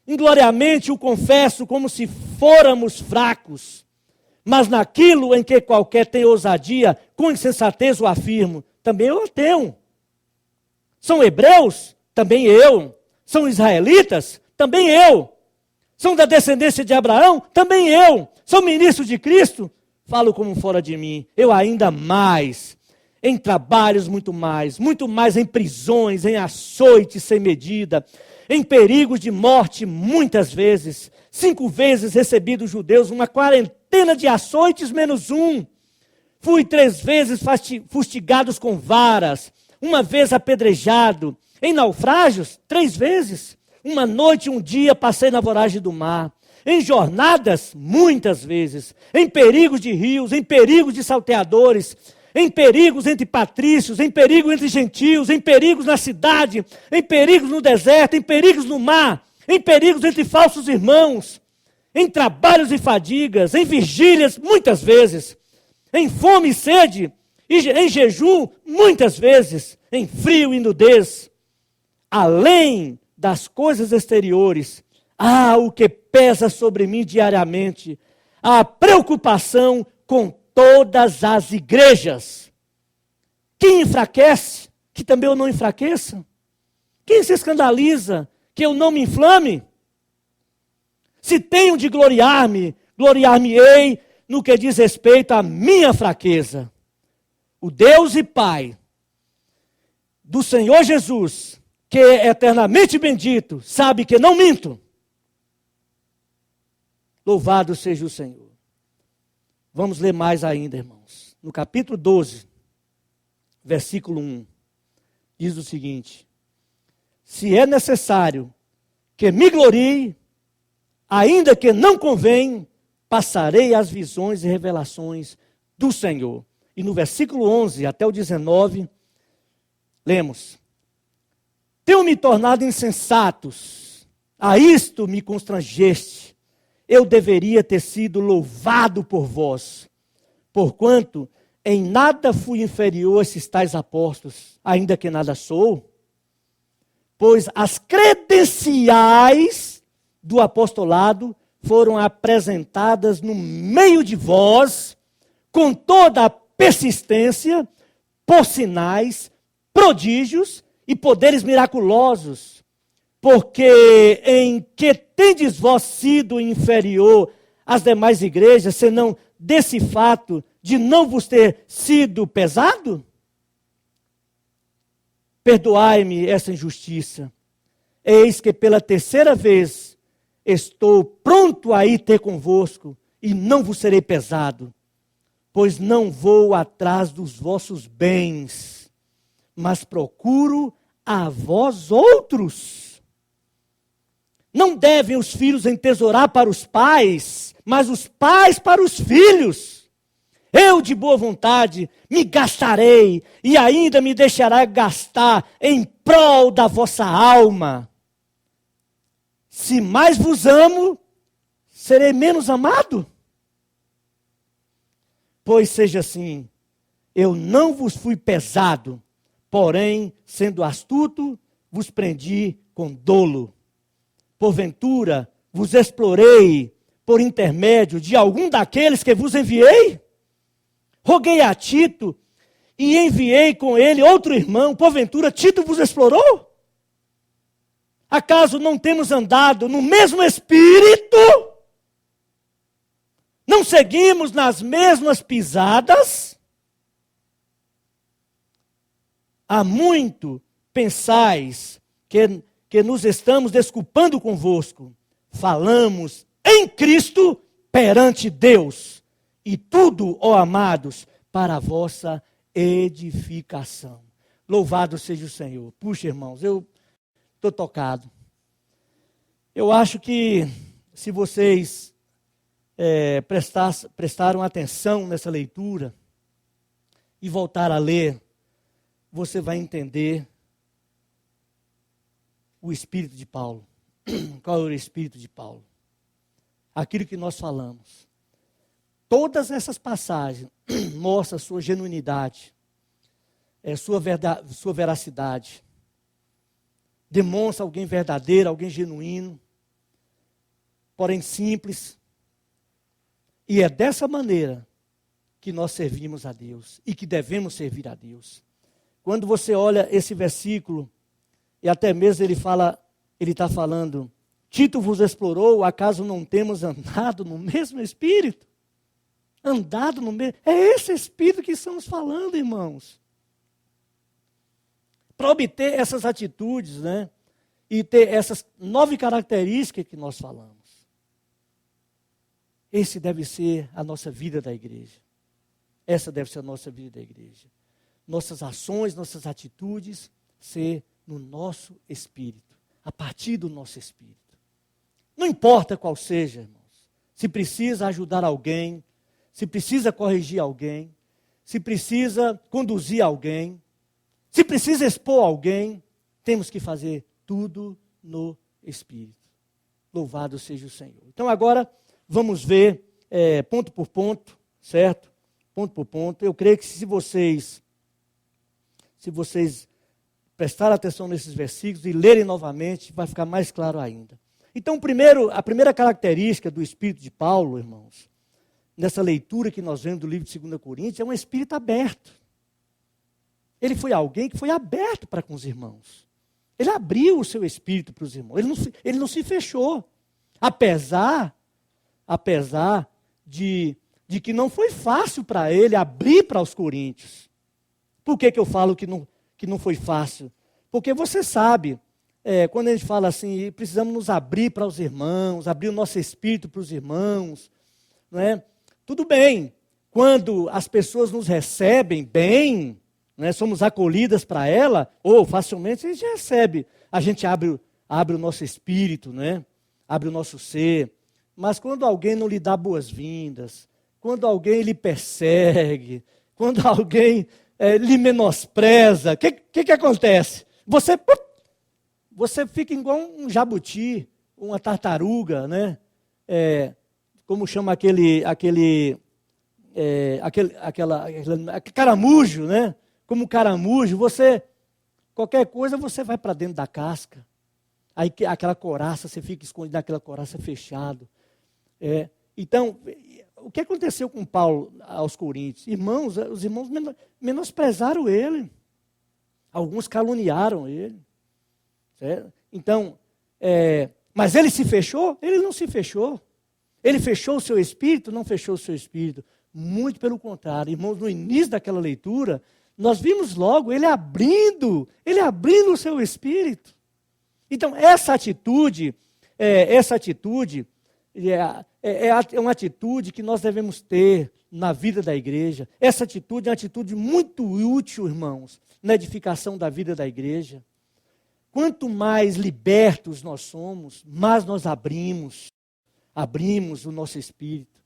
Ingloriamente o confesso como se fôramos fracos, mas naquilo em que qualquer tem ousadia, com insensatez o afirmo, também eu a tenho. São hebreus? Também eu. São israelitas? Também eu. São da descendência de Abraão? Também eu. São ministros de Cristo? Falo como fora de mim. Eu ainda mais. Em trabalhos muito mais em prisões, em açoites sem medida, em perigos de morte muitas vezes. 5 vezes recebi dos judeus uma quarentena de açoites menos um. Fui 3 vezes fustigados com varas, 1 vez apedrejado. Em naufrágios, 3 vezes. 1 noite e 1 dia passei na voragem do mar. Em jornadas, muitas vezes. Em perigos de rios, em perigos de salteadores, em perigos entre patrícios, em perigos entre gentios, em perigos na cidade, em perigos no deserto, em perigos no mar, em perigos entre falsos irmãos, em trabalhos e fadigas, em vigílias, muitas vezes, em fome e sede, em jejum, muitas vezes, em frio e nudez. Além das coisas exteriores, o que pesa sobre mim diariamente, a preocupação com todas as igrejas. Quem enfraquece, que também eu não enfraqueça? Quem se escandaliza, que eu não me inflame? Se tenho de gloriar-me, gloriar-me-ei no que diz respeito à minha fraqueza. O Deus e Pai do Senhor Jesus, que é eternamente bendito, sabe que não minto. Louvado seja o Senhor. Vamos ler mais ainda, irmãos. No capítulo 12, versículo 1, diz o seguinte: se é necessário que me glorie, ainda que não convém, passarei as visões e revelações do Senhor. E no versículo 11 até o 19, lemos: tenho-me tornado insensatos, a isto me constrangeste. Eu deveria ter sido louvado por vós, porquanto em nada fui inferior a esses tais apóstolos, ainda que nada sou, pois as credenciais do apostolado foram apresentadas no meio de vós, com toda a persistência, por sinais, prodígios e poderes miraculosos, porque em que tendes vós sido inferior às demais igrejas, senão desse fato de não vos ter sido pesado? Perdoai-me essa injustiça. Eis que pela terceira vez estou pronto a ir ter convosco, e não vos serei pesado, pois não vou atrás dos vossos bens, mas procuro a vós outros. Não devem os filhos entesourar para os pais, mas os pais para os filhos. Eu, de boa vontade, me gastarei, e ainda me deixará gastar em prol da vossa alma. Se mais vos amo, serei menos amado? Pois seja assim, eu não vos fui pesado, porém, sendo astuto, vos prendi com dolo. Porventura, vos explorei por intermédio de algum daqueles que vos enviei? Roguei a Tito e enviei com ele outro irmão. Porventura, Tito vos explorou? Acaso não temos andado no mesmo espírito? Não seguimos nas mesmas pisadas? Há muito pensais que nos estamos desculpando convosco. Falamos em Cristo perante Deus. E tudo, ó amados, para a vossa edificação. Louvado seja o Senhor. Puxa, irmãos, eu estou tocado. Eu acho que se vocês prestaram atenção nessa leitura e voltar a ler, você vai entender o espírito de Paulo. Qual é o espírito de Paulo? Aquilo que nós falamos. Todas essas passagens mostram sua genuinidade, sua veracidade. Demonstra alguém verdadeiro, alguém genuíno, porém simples. E é dessa maneira que nós servimos a Deus e que devemos servir a Deus. Quando você olha esse versículo, e até mesmo ele está falando, Tito vos explorou, acaso não temos andado no mesmo espírito? Andado no mesmo... É esse espírito que estamos falando, irmãos. Para obter essas atitudes, né? E ter essas 9 características que nós falamos. Esse deve ser a nossa vida da igreja. Essa deve ser a nossa vida da igreja. Nossas ações, nossas atitudes, ser no nosso espírito. A partir do nosso espírito. Não importa qual seja, irmãos. Se precisa ajudar alguém, se precisa corrigir alguém, se precisa conduzir alguém, se precisa expor alguém, temos que fazer tudo no Espírito. Louvado seja o Senhor. Então agora vamos ver ponto por ponto, certo? Ponto por ponto. Eu creio que se vocês prestarem atenção nesses versículos e lerem novamente, vai ficar mais claro ainda. Então a primeira característica do Espírito de Paulo, irmãos, nessa leitura que nós vemos do livro de 2 Coríntios, é um espírito aberto. ele foi alguém que foi aberto para com os irmãos. Ele abriu o seu espírito para os irmãos. Ele não se fechou. Apesar de que não foi fácil para ele abrir para os coríntios. Por que eu falo que não foi fácil? Porque você sabe, quando a gente fala assim, precisamos nos abrir para os irmãos, abrir o nosso espírito para os irmãos, não é? Tudo bem, quando as pessoas nos recebem bem, né, somos acolhidas para ela, ou facilmente a gente recebe, a gente abre o nosso espírito, né, abre o nosso ser. Mas quando alguém não lhe dá boas-vindas, quando alguém lhe persegue, quando alguém lhe menospreza, o que acontece? Você fica igual um jabuti, uma tartaruga, né? Como chama aquele caramujo, né? Como um caramujo, qualquer coisa você vai para dentro da casca. Aí aquela coraça, você fica escondido naquela coraça fechado. Então, o que aconteceu com Paulo aos Coríntios? Os irmãos menosprezaram ele. Alguns caluniaram ele. Certo? Então, mas ele se fechou? Ele não se fechou. Ele fechou o seu espírito? Não fechou o seu espírito. Muito pelo contrário. Irmãos, no início daquela leitura, nós vimos logo ele abrindo o seu espírito. Então, essa atitude é uma atitude que nós devemos ter na vida da igreja. Essa atitude é uma atitude muito útil, irmãos, na edificação da vida da igreja. Quanto mais libertos nós somos, mais nós abrimos o nosso espírito.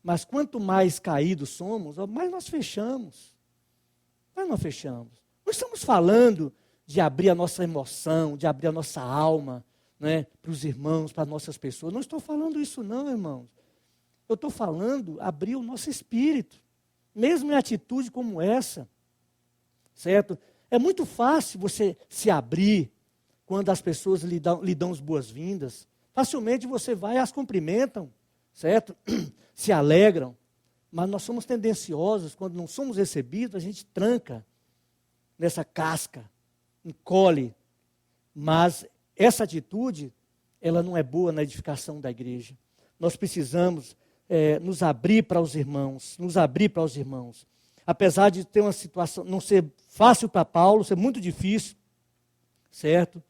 Mas quanto mais caídos somos, mais nós fechamos. Não estamos falando de abrir a nossa emoção, de abrir a nossa alma, né, para os irmãos, para as nossas pessoas. Não estou falando isso não, irmãos. Eu estou falando abrir o nosso espírito. Mesmo em atitude como essa. Certo? É muito fácil você se abrir quando as pessoas lhe dão as boas-vindas. Facilmente você vai e as cumprimentam. Certo? Se alegram. Mas nós somos tendenciosos, quando não somos recebidos, a gente tranca nessa casca, encolhe. Mas essa atitude, ela não é boa na edificação da igreja. Nós precisamos nos abrir para os irmãos, Apesar de ter uma situação, não ser fácil para Paulo, ser muito difícil, certo?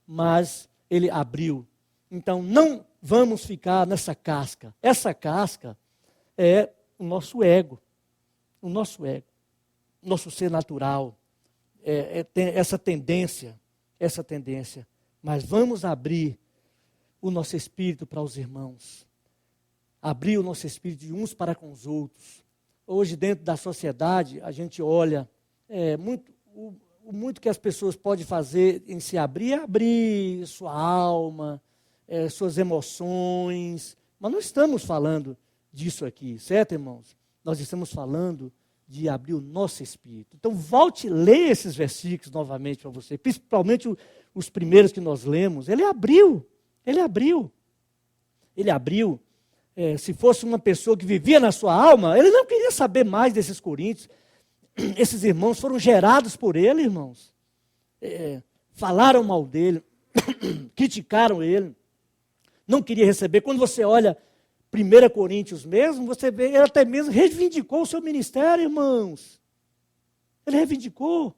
Mas ele abriu. Então, não vamos ficar nessa casca. Essa casca é o nosso ego, nosso ser natural, tem essa tendência, mas vamos abrir o nosso espírito para os irmãos, abrir o nosso espírito de uns para com os outros. Hoje, dentro da sociedade, a gente olha muito que as pessoas podem fazer em se abrir, é abrir sua alma, suas emoções, mas não estamos falando disso aqui, certo, irmãos? Nós estamos falando de abrir o nosso espírito. Então, volte a ler esses versículos novamente para você, principalmente os primeiros que nós lemos. Ele abriu. Se fosse uma pessoa que vivia na sua alma, ele não queria saber mais desses coríntios. Esses irmãos foram gerados por ele, irmãos. Falaram mal dele, criticaram ele, não queria receber. Quando você olha 1 Coríntios mesmo, você vê, ele até mesmo reivindicou o seu ministério, irmãos. Ele reivindicou.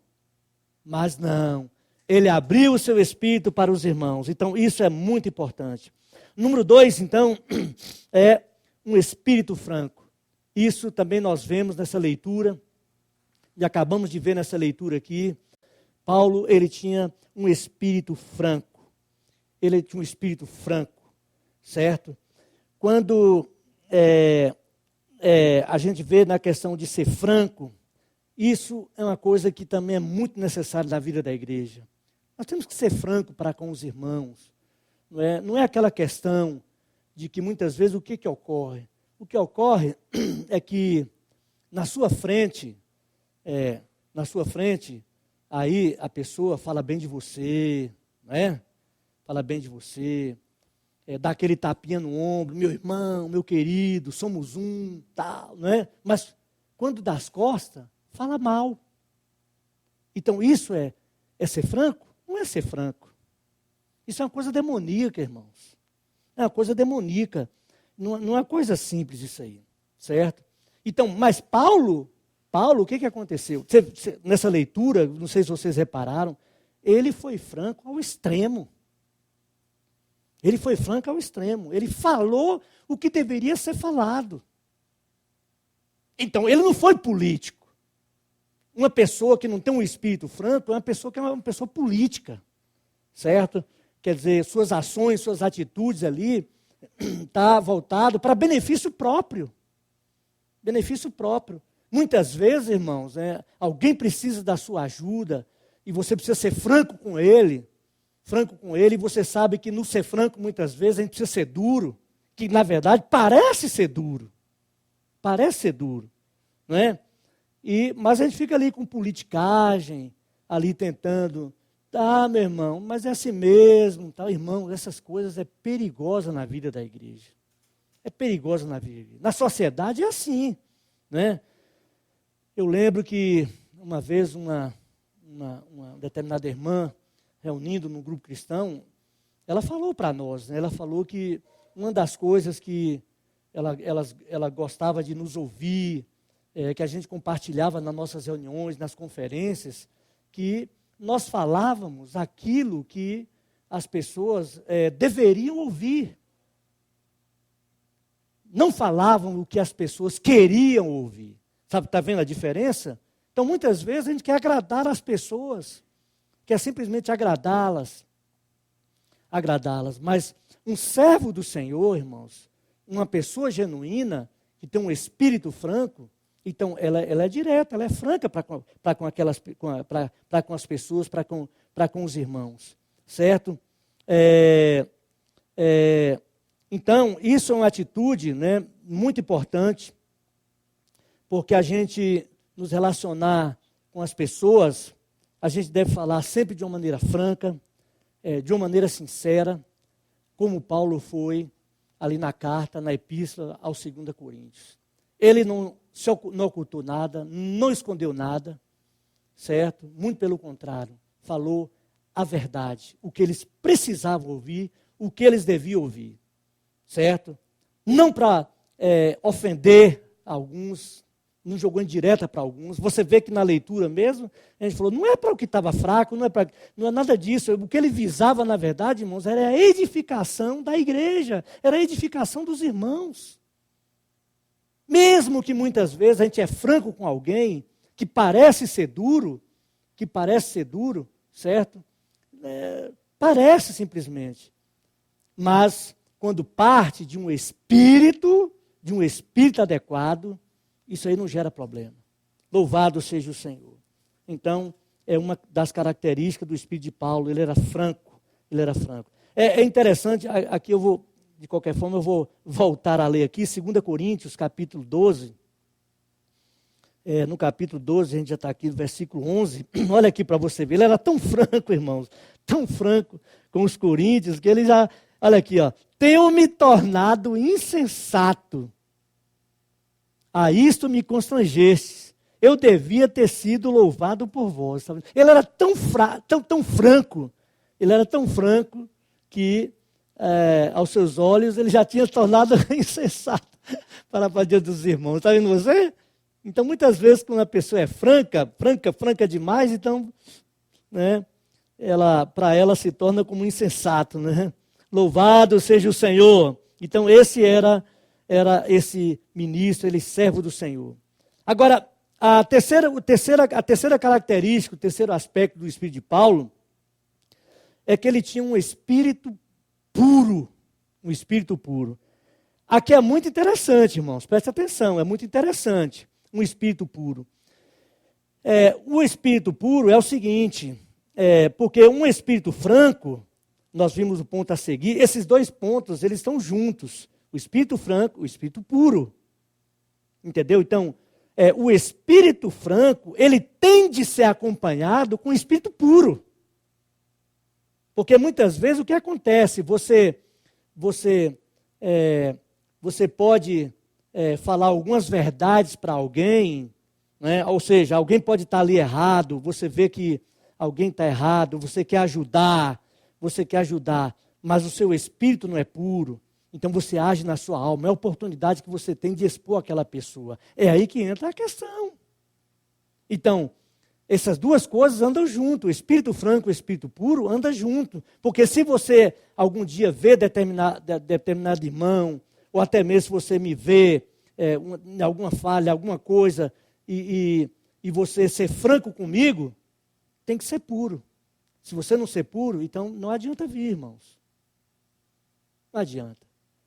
Mas não, ele abriu o seu espírito para os irmãos. Então, isso é muito importante. Número 2, então, é um espírito franco. Isso também nós vemos nessa leitura, e acabamos de ver nessa leitura aqui. Paulo, ele tinha um espírito franco. Ele tinha um espírito franco, certo? Quando a gente vê na questão de ser franco, isso é uma coisa que também é muito necessária na vida da igreja. Nós temos que ser franco para com os irmãos. Não é aquela questão de que muitas vezes o que ocorre? O que ocorre é que na sua frente, aí a pessoa fala bem de você, né? Fala bem de você, dá aquele tapinha no ombro, meu irmão, meu querido, somos um, tal, né? Mas quando dá as costas, fala mal. Então isso é ser franco? Não é ser franco. Isso é uma coisa demoníaca, irmãos. É uma coisa demoníaca. Não é uma coisa simples isso aí, certo? Então, mas Paulo, o que aconteceu? Nessa leitura, não sei se vocês repararam, ele foi franco ao extremo. Ele foi franco ao extremo. Ele falou o que deveria ser falado. Então, ele não foi político. Uma pessoa que não tem um espírito franco é uma pessoa que é uma pessoa política, certo? Quer dizer, suas ações, suas atitudes ali está voltado para benefício próprio. Benefício próprio. Muitas vezes, irmãos, alguém precisa da sua ajuda e você precisa ser franco com ele, e você sabe que no ser franco, muitas vezes, a gente precisa ser duro, que na verdade parece ser duro, não é? Mas a gente fica ali com politicagem, ali tentando, meu irmão, mas é assim mesmo, irmão, essas coisas é perigosa na vida da igreja. É perigosa na vida. Na sociedade é assim, né? Eu lembro que uma vez uma determinada irmã, reunindo num grupo cristão, ela falou para nós, né? Ela falou que uma das coisas que ela gostava de nos ouvir, que a gente compartilhava nas nossas reuniões, nas conferências, que nós falávamos aquilo que as pessoas deveriam ouvir. Não falavam o que as pessoas queriam ouvir. Sabe, está vendo a diferença? Então, muitas vezes, a gente quer agradar as pessoas, quer simplesmente agradá-las. Mas um servo do Senhor, irmãos, uma pessoa genuína, que tem um espírito franco, então ela é direta, ela é franca para com as pessoas, para com os irmãos, certo? Então, isso é uma atitude, né, muito importante, porque a gente nos relacionar com as pessoas, a gente deve falar sempre de uma maneira franca, de uma maneira sincera, como Paulo foi ali na carta, na epístola aos 2 Coríntios. Ele não ocultou nada, não escondeu nada, certo? Muito pelo contrário, falou a verdade, o que eles precisavam ouvir, o que eles deviam ouvir, certo? Não para ofender alguns, não jogou indireta para alguns. Você vê que na leitura mesmo, a gente falou, não é para o que estava fraco, não é nada disso. O que ele visava, na verdade, irmãos, era a edificação da igreja, era a edificação dos irmãos. Mesmo que muitas vezes a gente é franco com alguém que parece ser duro, certo? Parece simplesmente. Mas quando parte de um espírito adequado, isso aí não gera problema. Louvado seja o Senhor. Então, é uma das características do espírito de Paulo, ele era franco. É interessante, aqui eu vou, de qualquer forma, eu vou voltar a ler aqui, 2 Coríntios, capítulo 12. No capítulo 12, a gente já está aqui no versículo 11. Olha aqui para você ver, ele era tão franco, irmãos, tão franco com os coríntios, que ele já, olha aqui, tenho me tornado insensato. A isto me constrangestes. Eu devia ter sido louvado por vós. Sabe? Ele era tão franco, que aos seus olhos ele já tinha tornado insensato para a dia dos irmãos. Está vendo você? Então, muitas vezes, quando a pessoa é franca demais, então, né, para ela se torna como um insensato, né? Louvado seja o Senhor. Então, esse era esse ministro, ele servo do Senhor. Agora, a terceira característica, o terceiro aspecto do espírito de Paulo, é que ele tinha um espírito puro. Um espírito puro. Aqui é muito interessante, irmãos, preste atenção, é muito interessante. Um espírito puro. O espírito puro é o seguinte, porque um espírito franco, nós vimos o ponto a seguir, esses dois pontos, eles estão juntos. O espírito franco, o espírito puro. Entendeu? Então, o espírito franco, ele tem de ser acompanhado com o espírito puro. Porque muitas vezes o que acontece? Você pode falar algumas verdades para alguém, né? Ou seja, alguém pode estar ali errado, você vê que alguém está errado, você quer ajudar, mas o seu espírito não é puro, então você age na sua alma, é a oportunidade que você tem de expor aquela pessoa. É aí que entra a questão. Então, essas duas coisas andam junto, o espírito franco e o espírito puro andam junto, porque se você algum dia vê determinado irmão, ou até mesmo se você me vê em alguma falha, alguma coisa, e você ser franco comigo, tem que ser puro. Se você não ser puro, então não adianta vir, irmãos. Não adianta.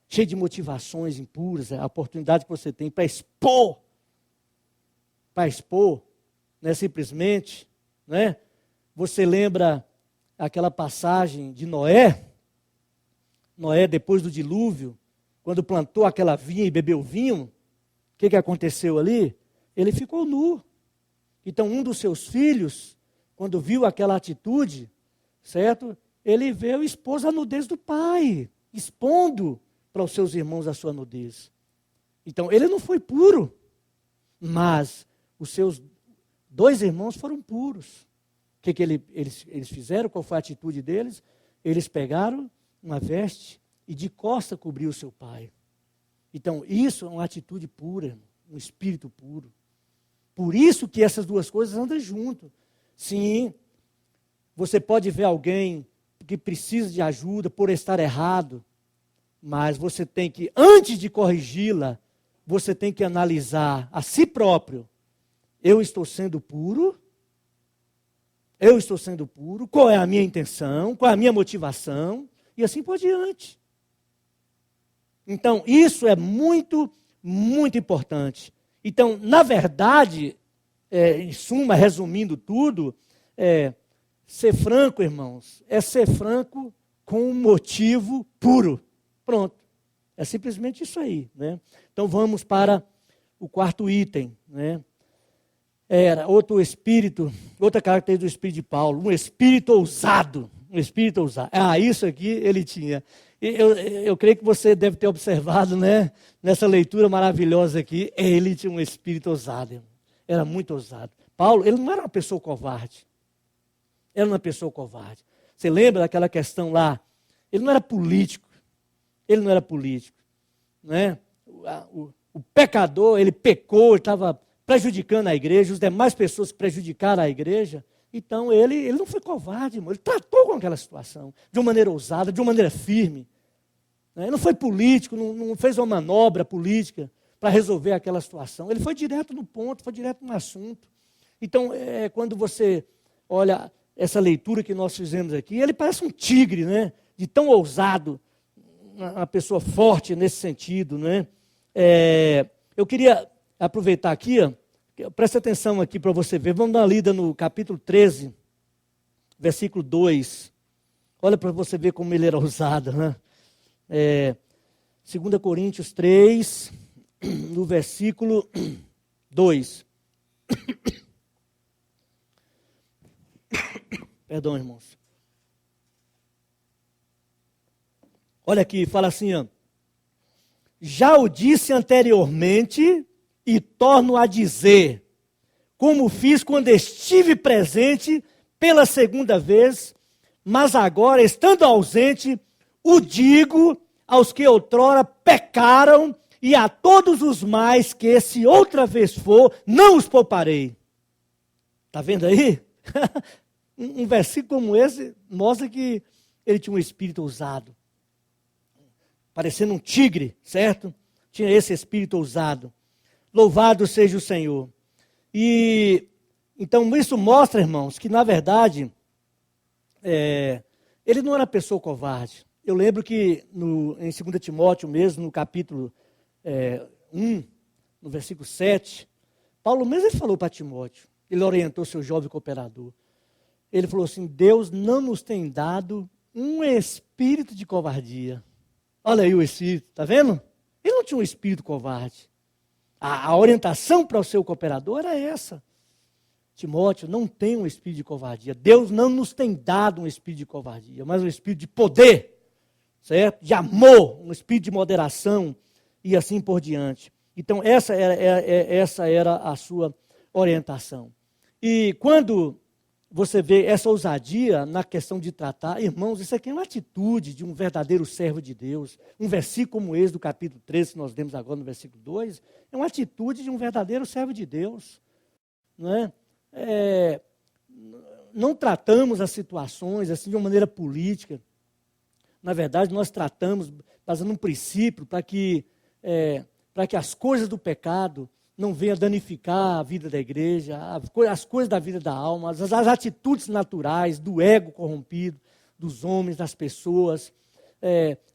Cheio de motivações impuras, a oportunidade que você tem para expor, não é simplesmente, né? Você lembra aquela passagem de Noé? Noé, depois do dilúvio, quando plantou aquela vinha e bebeu vinho, o que aconteceu ali? Ele ficou nu. Então, um dos seus filhos, quando viu aquela atitude, certo? Ele veio e expôs a nudez do pai, expondo para os seus irmãos a sua nudez. Então, ele não foi puro, mas os seus 2 irmãos foram puros. O que eles fizeram? Qual foi a atitude deles? Eles pegaram uma veste e de costa cobriu o seu pai. Então, isso é uma atitude pura, um espírito puro. Por isso que essas duas coisas andam junto. Sim, você pode ver alguém que precisa de ajuda por estar errado, mas você tem que, antes de corrigi-la, você tem que analisar a si próprio. Eu estou sendo puro? Eu estou sendo puro? Qual é a minha intenção? Qual é a minha motivação? E assim por diante. Então, isso é muito, muito importante. Então, na verdade, em suma, resumindo tudo, ser franco, irmãos, é ser franco com um motivo puro. Pronto. É simplesmente isso aí, né? Então, vamos para o 4º item, né? Era outro espírito, outra característica do espírito de Paulo, um espírito ousado. Um espírito ousado. Isso aqui ele tinha. Eu creio que você deve ter observado, né? Nessa leitura maravilhosa aqui, ele tinha um espírito ousado. Irmão. Era muito ousado. Paulo, ele não era uma pessoa covarde. Era uma pessoa covarde. Você lembra daquela questão lá? Ele não era político. Né? O pecador, ele pecou, ele estava prejudicando a igreja, as demais pessoas que prejudicaram a igreja. Então, ele não foi covarde, irmão. Ele tratou com aquela situação de uma maneira ousada, de uma maneira firme. Né? Ele não foi político, não fez uma manobra política para resolver aquela situação. Ele foi direto no ponto, foi direto no assunto. Então, quando você olha essa leitura que nós fizemos aqui, ele parece um tigre, né? De tão ousado, uma pessoa forte nesse sentido, né? Eu queria aproveitar aqui, preste atenção aqui para você ver. Vamos dar uma lida no capítulo 13, versículo 2. Olha para você ver como ele era ousado, né? 2 Coríntios 3, no versículo 2. Perdão, irmãos. Olha aqui, fala assim, ó. Já o disse anteriormente e torno a dizer, como fiz quando estive presente pela segunda vez, mas agora, estando ausente, o digo aos que outrora pecaram e a todos os mais que, se outra vez for, não os pouparei. Está vendo aí? Um versículo como esse mostra que ele tinha um espírito ousado. Parecendo um tigre, certo? Tinha esse espírito ousado. Louvado seja o Senhor. E então isso mostra, irmãos, que na verdade ele não era pessoa covarde. Eu lembro que em 2 Timóteo mesmo, no capítulo 1, no versículo 7, Paulo mesmo ele falou para Timóteo, ele orientou seu jovem cooperador. Ele falou assim, Deus não nos tem dado um espírito de covardia. Olha aí o espírito, está vendo? Ele não tinha um espírito covarde. A orientação para o seu cooperador era essa. Timóteo, não tem um espírito de covardia. Deus não nos tem dado um espírito de covardia, mas um espírito de poder, certo? De amor, um espírito de moderação e assim por diante. Então, essa era a sua orientação. E quando você vê essa ousadia na questão de tratar, irmãos, isso aqui é uma atitude de um verdadeiro servo de Deus. Um versículo como esse do capítulo 13, que nós lemos agora no versículo 2, é uma atitude de um verdadeiro servo de Deus. Não é? Não tratamos as situações assim de uma maneira política. Na verdade, nós tratamos baseando um princípio para que as coisas do pecado não venham danificar a vida da igreja, as coisas da vida da alma, as atitudes naturais do ego corrompido, dos homens, das pessoas,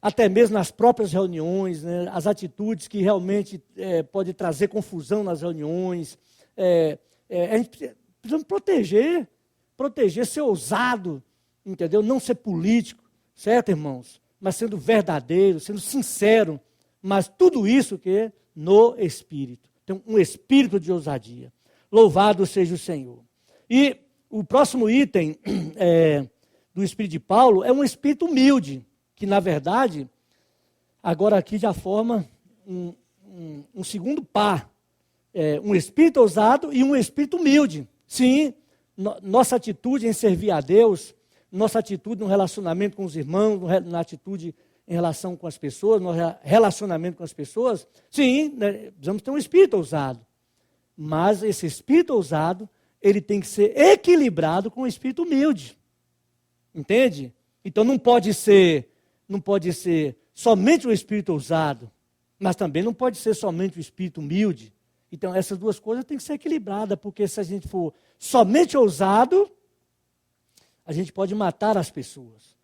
até mesmo nas próprias reuniões, né, as atitudes que realmente podem trazer confusão nas reuniões. A gente precisa proteger, ser ousado, entendeu? Não ser político, certo, irmãos? Mas sendo verdadeiro, sendo sincero, mas tudo isso que no Espírito. Então, um espírito de ousadia. Louvado seja o Senhor. E o próximo item do Espírito de Paulo é um espírito humilde, que na verdade, agora aqui já forma um segundo par. Um espírito ousado e um espírito humilde. Sim, nossa atitude em servir a Deus, nossa atitude no relacionamento com os irmãos, na atitude em relação com as pessoas, no relacionamento com as pessoas, sim, né, precisamos ter um espírito ousado. Mas esse espírito ousado, ele tem que ser equilibrado com o espírito humilde. Entende? Então não pode ser somente o espírito ousado, mas também não pode ser somente o espírito humilde. Então essas duas coisas têm que ser equilibradas, porque se a gente for somente ousado, a gente pode matar as pessoas.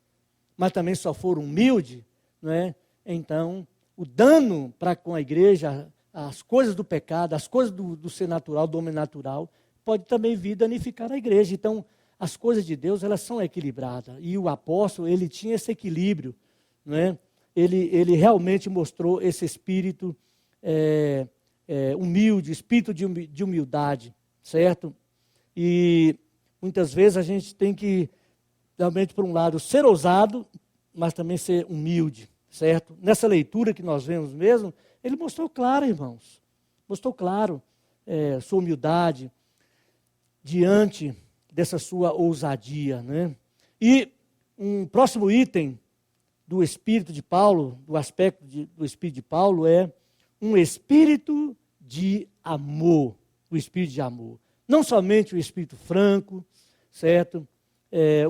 Mas também só for humilde, não é? Então, o dano para com a igreja, as coisas do pecado, as coisas do ser natural, do homem natural, pode também vir danificar a igreja. Então, as coisas de Deus, elas são equilibradas. E o apóstolo, ele tinha esse equilíbrio, não é? Ele realmente mostrou esse espírito humilde, espírito de humildade, certo? E muitas vezes a gente tem que, realmente, por um lado, ser ousado, mas também ser humilde, certo? Nessa leitura que nós vemos mesmo, ele mostrou claro, irmãos, mostrou claro sua humildade diante dessa sua ousadia, né? E um próximo item do Espírito de Paulo, do aspecto do Espírito de Paulo, é um espírito de amor, o espírito de amor. Não somente o espírito franco, certo?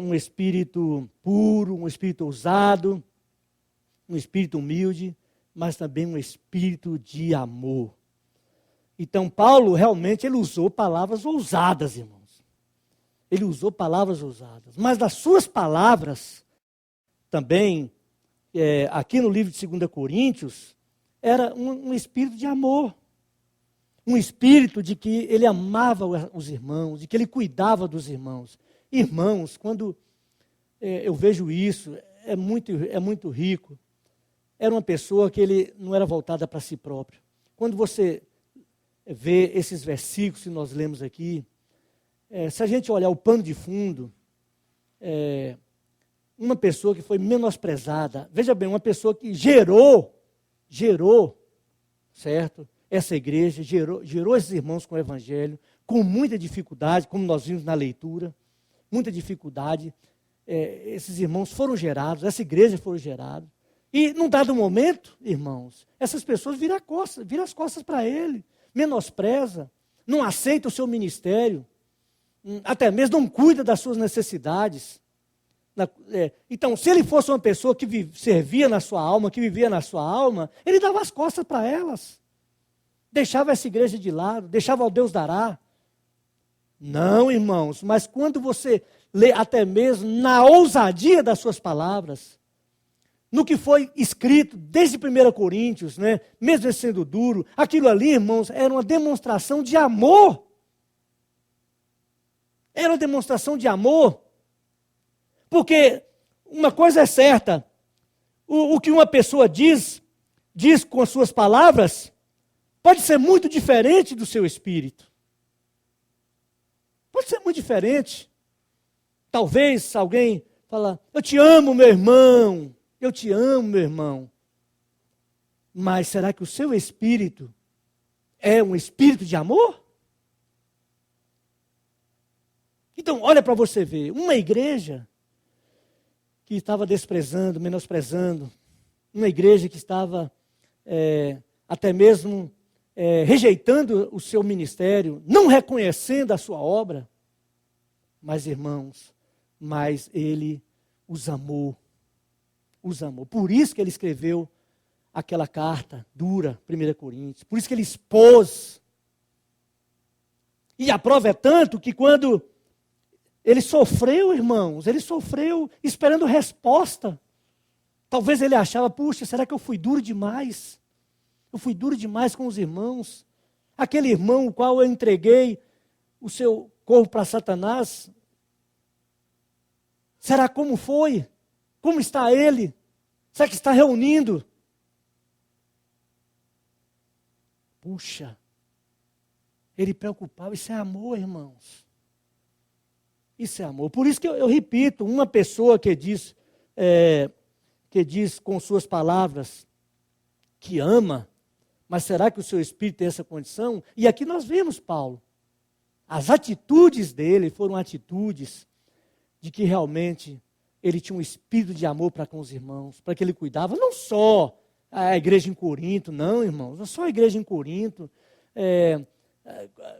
Um espírito puro, um espírito ousado, um espírito humilde, mas também um espírito de amor. Então, Paulo realmente ele usou palavras ousadas, irmãos. Ele usou palavras ousadas. Mas das suas palavras, também, aqui no livro de 2 Coríntios, era um espírito de amor. Um espírito de que ele amava os irmãos, de que ele cuidava dos irmãos. Irmãos, quando eu vejo isso, é muito rico. Era uma pessoa que ele não era voltada para si próprio. Quando você vê esses versículos que nós lemos aqui, se a gente olhar o pano de fundo, uma pessoa que foi menosprezada, veja bem, uma pessoa que gerou, certo? Essa igreja, gerou esses irmãos com o evangelho, com muita dificuldade, como nós vimos na leitura, muita dificuldade, esses irmãos foram gerados, essa igreja foi gerada. E num dado momento, irmãos, essas pessoas viram as costas para ele, menospreza, não aceita o seu ministério, até mesmo não cuida das suas necessidades. Então, se ele fosse uma pessoa que servia na sua alma, que vivia na sua alma, ele dava as costas para elas. Deixava essa igreja de lado, deixava ao Deus dará. Não, irmãos, mas quando você lê até mesmo na ousadia das suas palavras, no que foi escrito desde 1 Coríntios, né, mesmo sendo duro, aquilo ali, irmãos, era uma demonstração de amor. Era uma demonstração de amor. Porque uma coisa é certa, o que uma pessoa diz com as suas palavras, pode ser muito diferente do seu espírito. Pode ser muito diferente. Talvez alguém fala, eu te amo, meu irmão. Eu te amo, meu irmão. Mas será que o seu espírito é um espírito de amor? Então, olha para você ver, uma igreja que estava desprezando, menosprezando, uma igreja que estava até mesmo rejeitando o seu ministério, não reconhecendo a sua obra, mas irmãos, mas ele os amou. Os amou. Por isso que ele escreveu aquela carta dura, 1 Coríntios. Por isso que ele expôs. E a prova é tanto que quando ele sofreu, irmãos, ele sofreu esperando resposta. Talvez ele achava, puxa, será que eu fui duro demais? Eu fui duro demais com os irmãos. Aquele irmão o qual eu entreguei o seu corpo para Satanás. Será como foi? Como está ele? Será que está reunindo? Puxa, ele preocupava. Isso é amor, irmãos. Isso é amor. Por isso que eu repito, uma pessoa que diz com suas palavras que ama, mas será que o seu espírito tem essa condição? E aqui nós vemos Paulo. As atitudes dele foram atitudes de que realmente ele tinha um espírito de amor para com os irmãos, para que ele cuidava, não só a igreja em Corinto, não, irmãos, não só a igreja em Corinto,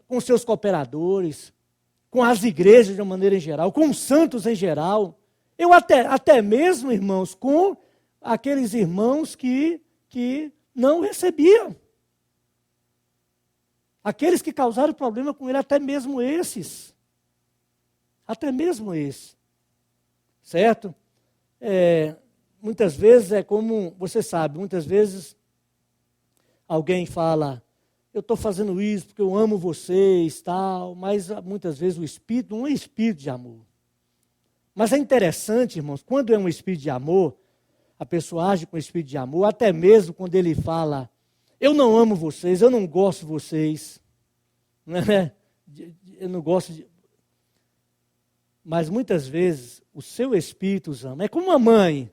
com seus cooperadores, com as igrejas de uma maneira em geral, com os santos em geral, eu até mesmo, irmãos, com aqueles irmãos que não recebiam. Aqueles que causaram problema com ele, até mesmo esses. Até mesmo esses. Certo? Muitas vezes é como, você sabe, muitas vezes alguém fala, eu estou fazendo isso porque eu amo vocês, tal, mas muitas vezes o espírito não é espírito de amor. Mas é interessante, irmãos, quando é um espírito de amor, a pessoa age com espírito de amor, até mesmo quando ele fala, eu não amo vocês, eu não gosto de vocês, né? Eu não gosto de... Mas muitas vezes o seu espírito os ama. É como uma mãe,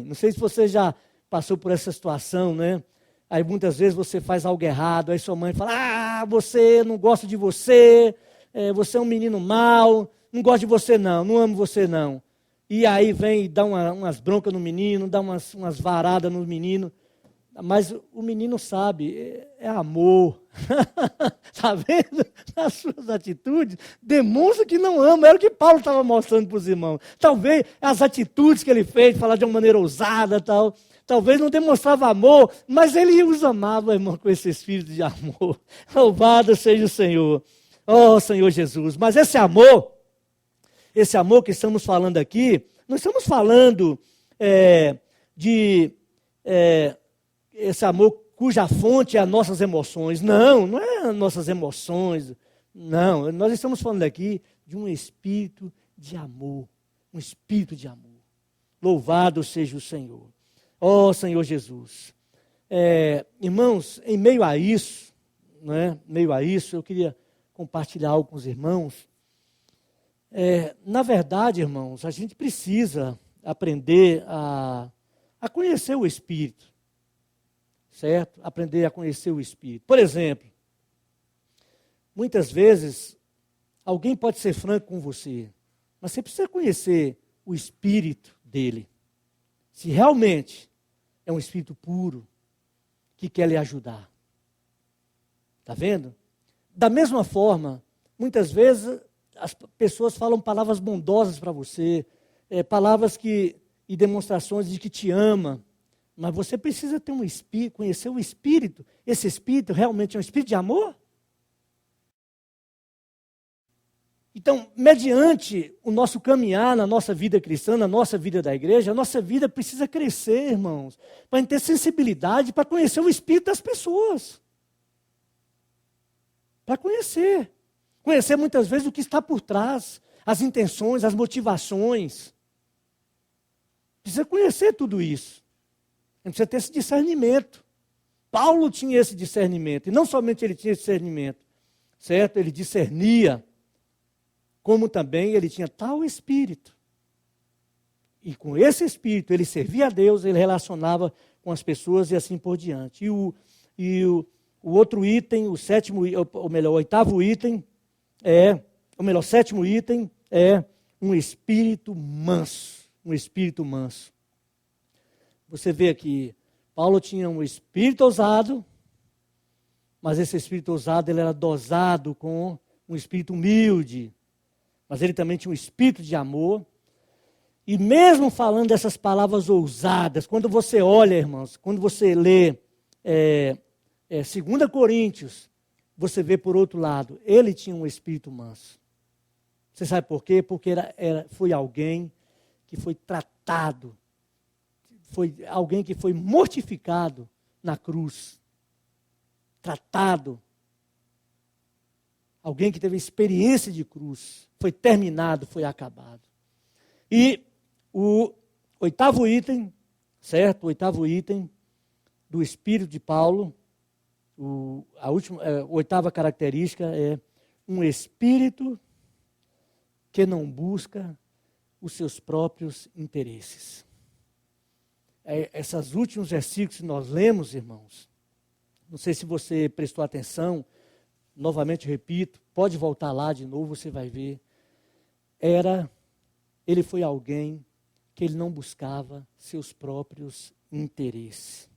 Não sei se você já passou por essa situação, né? Aí muitas vezes você faz algo errado, aí sua mãe fala, você, não gosto de você, você é um menino mau, não gosto de você não amo você não. E aí vem e dá umas broncas no menino, dá umas varadas no menino. Mas o menino sabe, é amor. Está vendo? Nas suas atitudes, demonstra que não ama. Era o que Paulo estava mostrando para os irmãos. Talvez as atitudes que ele fez, falar de uma maneira ousada, tal, talvez não demonstrava amor, mas ele os amava, irmão, com esse espírito de amor. Louvado seja o Senhor. Oh, Senhor Jesus. Mas esse amor que estamos falando aqui, não estamos falando esse amor cuja fonte é as nossas emoções. Não é as nossas emoções. Não, nós estamos falando aqui de um espírito de amor. Um espírito de amor. Louvado seja o Senhor. Oh, Senhor Jesus. Irmãos, em meio a isso, eu queria compartilhar algo com os irmãos. Na verdade, irmãos, a gente precisa aprender a conhecer o Espírito. Certo? Aprender a conhecer o Espírito. Por exemplo, muitas vezes, alguém pode ser franco com você, mas você precisa conhecer o Espírito dele. Se realmente é um Espírito puro, que quer lhe ajudar. Está vendo? Da mesma forma, muitas vezes as pessoas falam palavras bondosas para você, palavras e demonstrações de que te ama. Mas você precisa ter um espírito, conhecer o Espírito. Esse Espírito realmente é um Espírito de amor? Então, mediante o nosso caminhar na nossa vida cristã, na nossa vida da igreja, a nossa vida precisa crescer, irmãos, para a gente ter sensibilidade, para conhecer o Espírito das pessoas. Para conhecer. Conhecer muitas vezes o que está por trás, as intenções, as motivações. Precisa conhecer tudo isso. A gente precisa ter esse discernimento. Paulo tinha esse discernimento. E não somente ele tinha esse discernimento, certo? Ele discernia, como também ele tinha tal espírito. E com esse espírito ele servia a Deus, ele relacionava com as pessoas e assim por diante. E o outro item, o oitavo item, é ou melhor, sétimo item é um espírito manso. Um espírito manso. Você vê aqui, Paulo tinha um espírito ousado, mas esse espírito ousado ele era dosado com um espírito humilde. Mas ele também tinha um espírito de amor. E mesmo falando dessas palavras ousadas, quando você olha, irmãos, quando você lê 2 Coríntios, você vê por outro lado, ele tinha um espírito manso. Você sabe por quê? Porque foi alguém que foi tratado, foi alguém que foi mortificado na cruz. Tratado. Alguém que teve experiência de cruz. Foi terminado, foi acabado. E o 8º item, certo? O 8º item do Espírito de Paulo, a 8ª característica é um espírito que não busca os seus próprios interesses. Esses últimos versículos que nós lemos, irmãos, não sei se você prestou atenção, novamente repito, pode voltar lá de novo, você vai ver. Ele foi alguém que ele não buscava seus próprios interesses.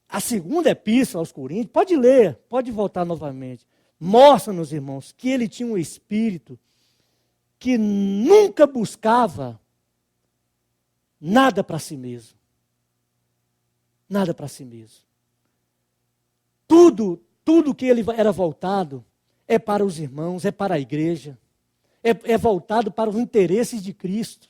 A 2ª epístola aos Coríntios, pode ler, pode voltar novamente, mostra-nos, irmãos, que ele tinha um espírito que nunca buscava nada para si mesmo. Nada para si mesmo. Tudo que ele era voltado é para os irmãos, é para a igreja, é voltado para os interesses de Cristo.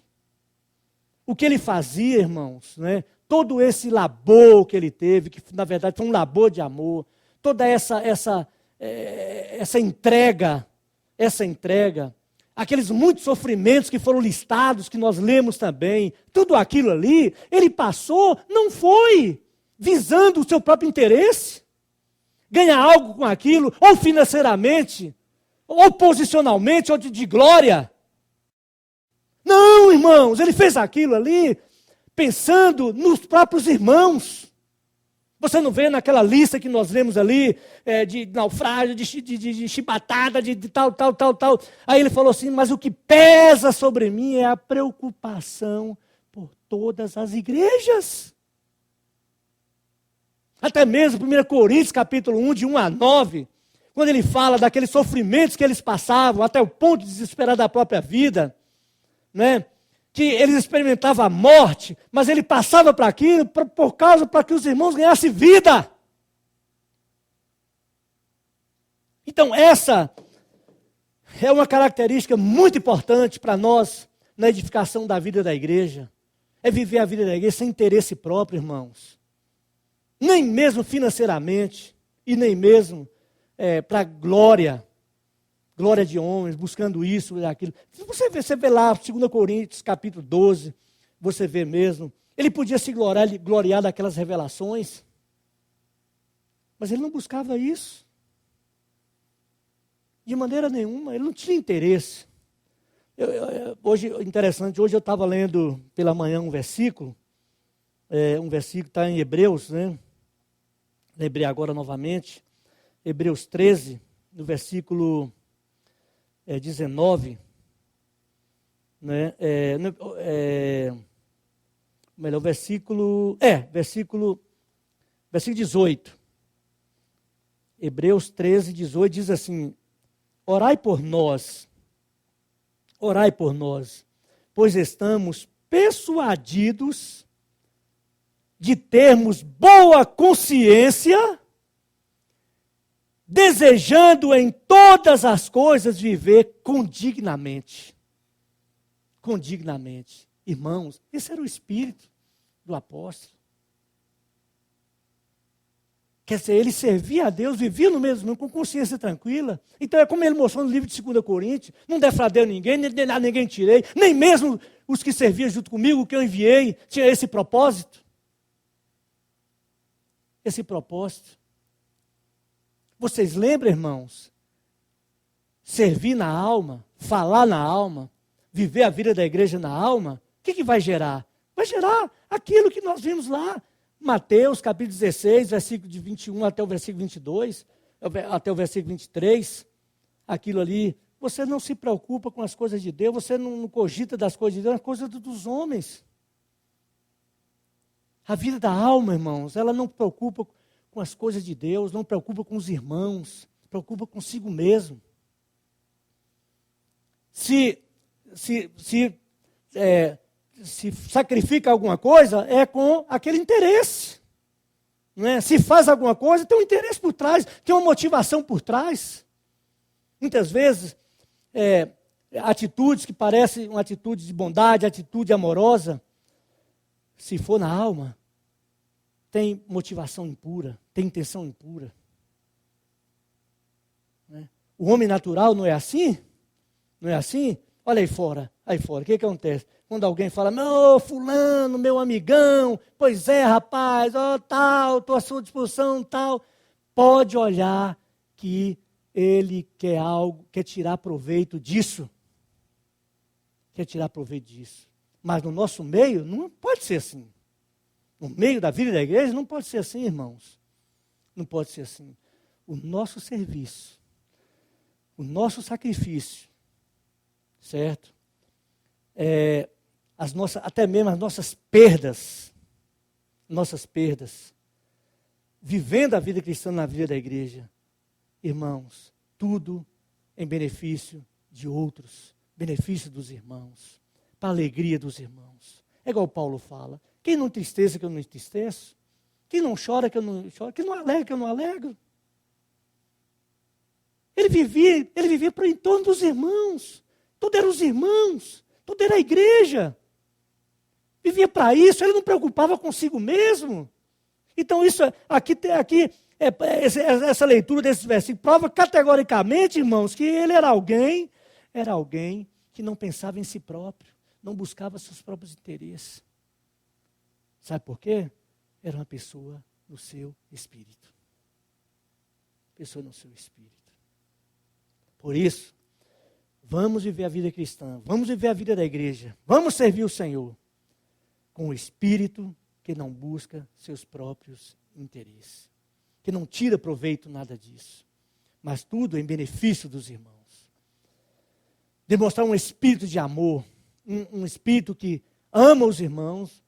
O que ele fazia, irmãos, né? Todo esse labor que ele teve, que na verdade foi um labor de amor, toda essa entrega, aqueles muitos sofrimentos que foram listados, que nós lemos também, tudo aquilo ali, ele passou, não foi visando o seu próprio interesse, ganhar algo com aquilo, ou financeiramente, ou posicionalmente, ou de glória. Não, irmãos, ele fez aquilo ali pensando nos próprios irmãos. Você não vê naquela lista que nós lemos ali, de naufrágio, de chibatada, de tal. Aí ele falou assim, mas o que pesa sobre mim é a preocupação por todas as igrejas. Até mesmo 1 Coríntios, capítulo 1, de 1 a 9, quando ele fala daqueles sofrimentos que eles passavam, até o ponto de desesperar da própria vida, né? Que eles experimentavam a morte, mas ele passava para aquilo para que os irmãos ganhassem vida. Então essa é uma característica muito importante para nós na edificação da vida da igreja. É viver a vida da igreja sem interesse próprio, irmãos. Nem mesmo financeiramente, e nem mesmo para glória de homens, buscando isso e aquilo. Você vê lá, 2 Coríntios, capítulo 12, você vê mesmo. Ele podia se gloriar daquelas revelações, mas ele não buscava isso. De maneira nenhuma, ele não tinha interesse. Hoje, interessante, hoje eu estava lendo pela manhã um versículo está em Hebreus, né? Lembrei agora novamente, Hebreus 13, no versículo 19, né? Melhor, versículo 18. Hebreus 13, 18 diz assim: orai por nós, pois estamos persuadidos de termos boa consciência, desejando em todas as coisas viver condignamente. Condignamente. Irmãos, esse era o espírito do apóstolo. Quer dizer, ele servia a Deus, vivia no mesmo com consciência tranquila. Então é como ele mostrou no livro de 2 Coríntios, não defraudei ninguém, ninguém tirei, nem mesmo os que serviam junto comigo, que eu enviei, tinha esse propósito. Esse propósito. Vocês lembram, irmãos? Servir na alma, falar na alma, viver a vida da igreja na alma, o que vai gerar? Vai gerar aquilo que nós vimos lá. Mateus, capítulo 16, versículo de 21 até o versículo 22, até o versículo 23. Aquilo ali você não se preocupa com as coisas de Deus, você não cogita das coisas de Deus, as coisas dos homens. A vida da alma, irmãos, ela não preocupa com as coisas de Deus, não preocupa com os irmãos, preocupa consigo mesmo. Se sacrifica alguma coisa, é com aquele interesse. Não é? Se faz alguma coisa, tem um interesse por trás, tem uma motivação por trás. Muitas vezes, atitudes que parecem uma atitude de bondade, atitude amorosa, se for na alma, tem motivação impura, tem intenção impura. Né? O homem natural não é assim? Não é assim? Olha aí fora, o que acontece? Quando alguém fala, meu fulano, meu amigão, pois é, rapaz, tal, estou à sua disposição, tal. Pode olhar que ele quer algo, quer tirar proveito disso. Quer tirar proveito disso. Mas no nosso meio, não pode ser assim. No meio da vida da igreja, não pode ser assim, irmãos. Não pode ser assim. O nosso serviço, o nosso sacrifício, certo? Até mesmo as nossas perdas, vivendo a vida cristã na vida da igreja, irmãos, tudo em benefício de outros, benefício dos irmãos, para a alegria dos irmãos. É igual Paulo fala, quem não entristeça que eu não entristeço, quem não chora que eu não choro, quem não alegra que eu não alegro. Ele vivia para em torno dos irmãos, tudo era os irmãos, tudo era a igreja. Vivia para isso, ele não preocupava consigo mesmo. Então isso essa leitura desse versículo prova categoricamente, irmãos, que ele era alguém que não pensava em si próprio, não buscava seus próprios interesses. Sabe por quê? Era uma pessoa no seu espírito. Pessoa no seu espírito. Por isso, vamos viver a vida cristã, vamos viver a vida da igreja, vamos servir o Senhor com o espírito que não busca seus próprios interesses, que não tira proveito nada disso, mas tudo em benefício dos irmãos. Demonstrar um espírito de amor, um espírito que ama os irmãos,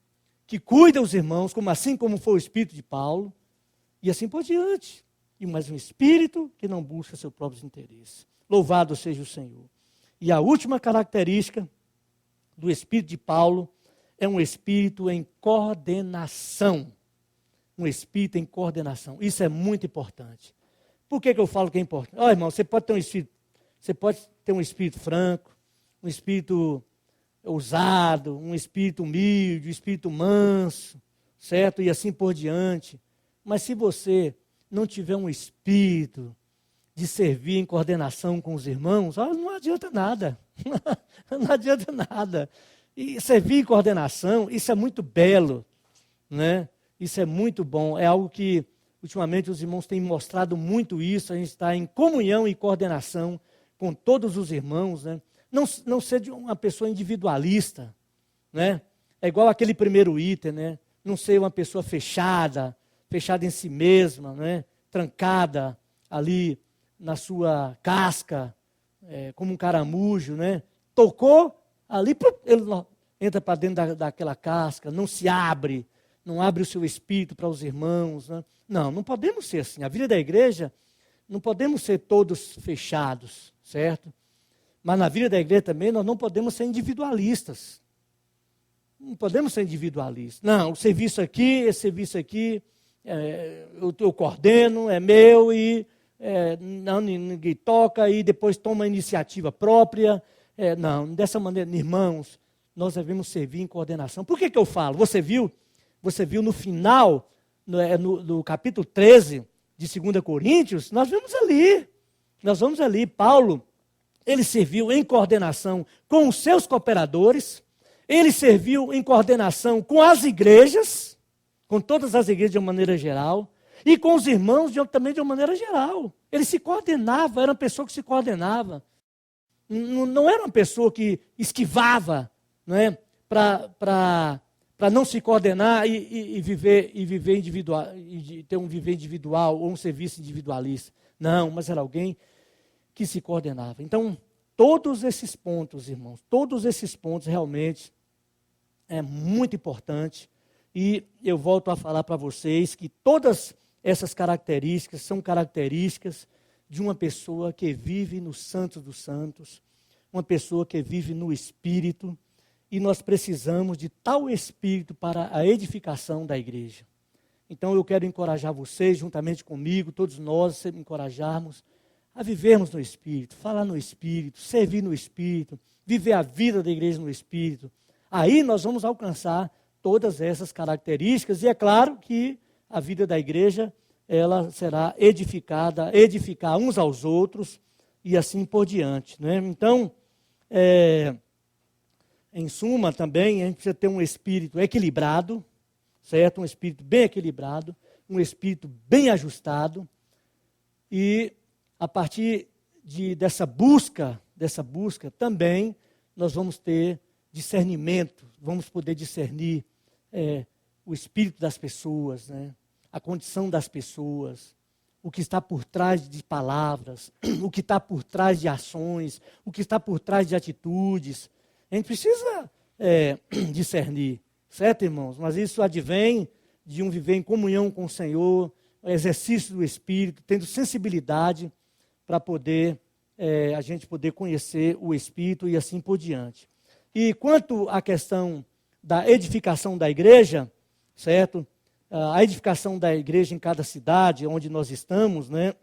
que cuida os irmãos, assim como foi o espírito de Paulo, e assim por diante. Mas um espírito que não busca seus próprios interesses. Louvado seja o Senhor. E a última característica do espírito de Paulo é um espírito em coordenação. Um espírito em coordenação. Isso é muito importante. Por que eu falo que é importante? Ó, irmão, você pode ter um espírito franco, um espírito ousado, um espírito humilde, um espírito manso, certo? E assim por diante. Mas se você não tiver um espírito de servir em coordenação com os irmãos, não adianta nada. Não adianta nada. E servir em coordenação, isso é muito belo, né? Isso é muito bom. É algo que, ultimamente, os irmãos têm mostrado muito isso. A gente está em comunhão e coordenação com todos os irmãos, né? Não ser uma pessoa individualista, né? É igual aquele primeiro item, né? Não ser uma pessoa fechada em si mesma, né? Trancada ali na sua casca, como um caramujo, né? Tocou, ali ele entra para dentro daquela casca, não se abre, não abre o seu espírito para os irmãos. Né? Não podemos ser assim. A vida da igreja, não podemos ser todos fechados, certo? Mas na vida da igreja também nós não podemos ser individualistas. Não podemos ser individualistas. Não, o serviço aqui, esse serviço aqui, eu coordeno, é meu e não, ninguém toca e depois toma iniciativa própria. Não, dessa maneira, irmãos, nós devemos servir em coordenação. Por que eu falo? Você viu no final, no capítulo 13 de 2 Coríntios, nós vamos ali, Paulo, ele serviu em coordenação com os seus cooperadores, ele serviu em coordenação com as igrejas, com todas as igrejas de uma maneira geral, e com os irmãos também de uma maneira geral. Ele se coordenava, era uma pessoa que se coordenava. Não era uma pessoa que esquivava, não é? Para não se coordenar e viver individual, e ter um viver individual ou um serviço individualista. Não, mas era alguém que se coordenava. Então, todos esses pontos, irmãos, todos esses pontos realmente é muito importante. E eu volto a falar para vocês que todas essas características são características de uma pessoa que vive no Santo dos Santos, uma pessoa que vive no Espírito, e nós precisamos de tal Espírito para a edificação da igreja. Então eu quero encorajar vocês, juntamente comigo, todos nós, encorajarmos a vivermos no Espírito, falar no Espírito, servir no Espírito, viver a vida da igreja no Espírito. Aí nós vamos alcançar todas essas características, e é claro que a vida da igreja, ela será edificar uns aos outros, e assim por diante, né? Então, em suma também, a gente precisa ter um espírito equilibrado, certo? Um espírito bem equilibrado, um espírito bem ajustado, e a partir dessa busca também, nós vamos ter discernimento, vamos poder discernir o espírito das pessoas, né? A condição das pessoas, o que está por trás de palavras, o que está por trás de ações, o que está por trás de atitudes. A gente precisa discernir, certo, irmãos? Mas isso advém de um viver em comunhão com o Senhor, o exercício do Espírito, tendo sensibilidade para poder a gente poder conhecer o Espírito e assim por diante. E quanto à questão da edificação da igreja, certo? A edificação da igreja em cada cidade onde nós estamos, né?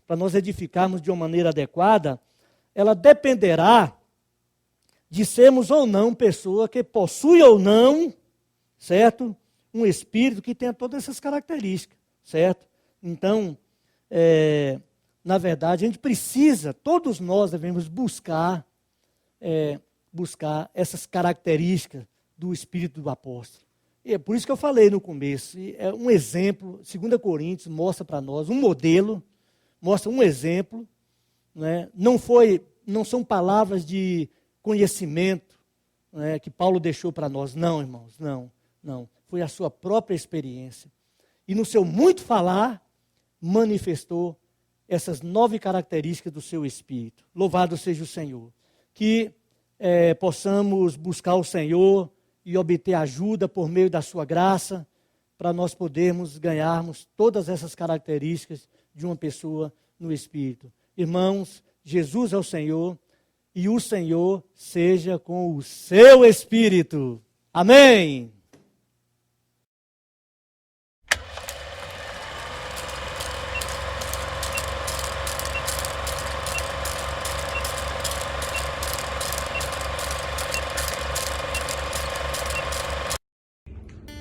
Para nós edificarmos de uma maneira adequada, ela dependerá de sermos ou não pessoa que possui ou não, certo? Um espírito que tenha todas essas características, certo? Então, na verdade, a gente precisa, todos nós devemos buscar essas características do espírito do apóstolo. E é por isso que eu falei no começo, é um exemplo, 2 Coríntios mostra para nós um modelo, mostra um exemplo, né? Não são palavras de conhecimento, né, que Paulo deixou para nós, não, irmãos, não. Foi a sua própria experiência. E no seu muito falar, manifestou essas 9 características do seu espírito. Louvado seja o Senhor. Que possamos buscar o Senhor e obter ajuda por meio da sua graça, para nós podermos ganharmos todas essas características de uma pessoa no Espírito. Irmãos, Jesus é o Senhor, e o Senhor seja com o seu Espírito. Amém!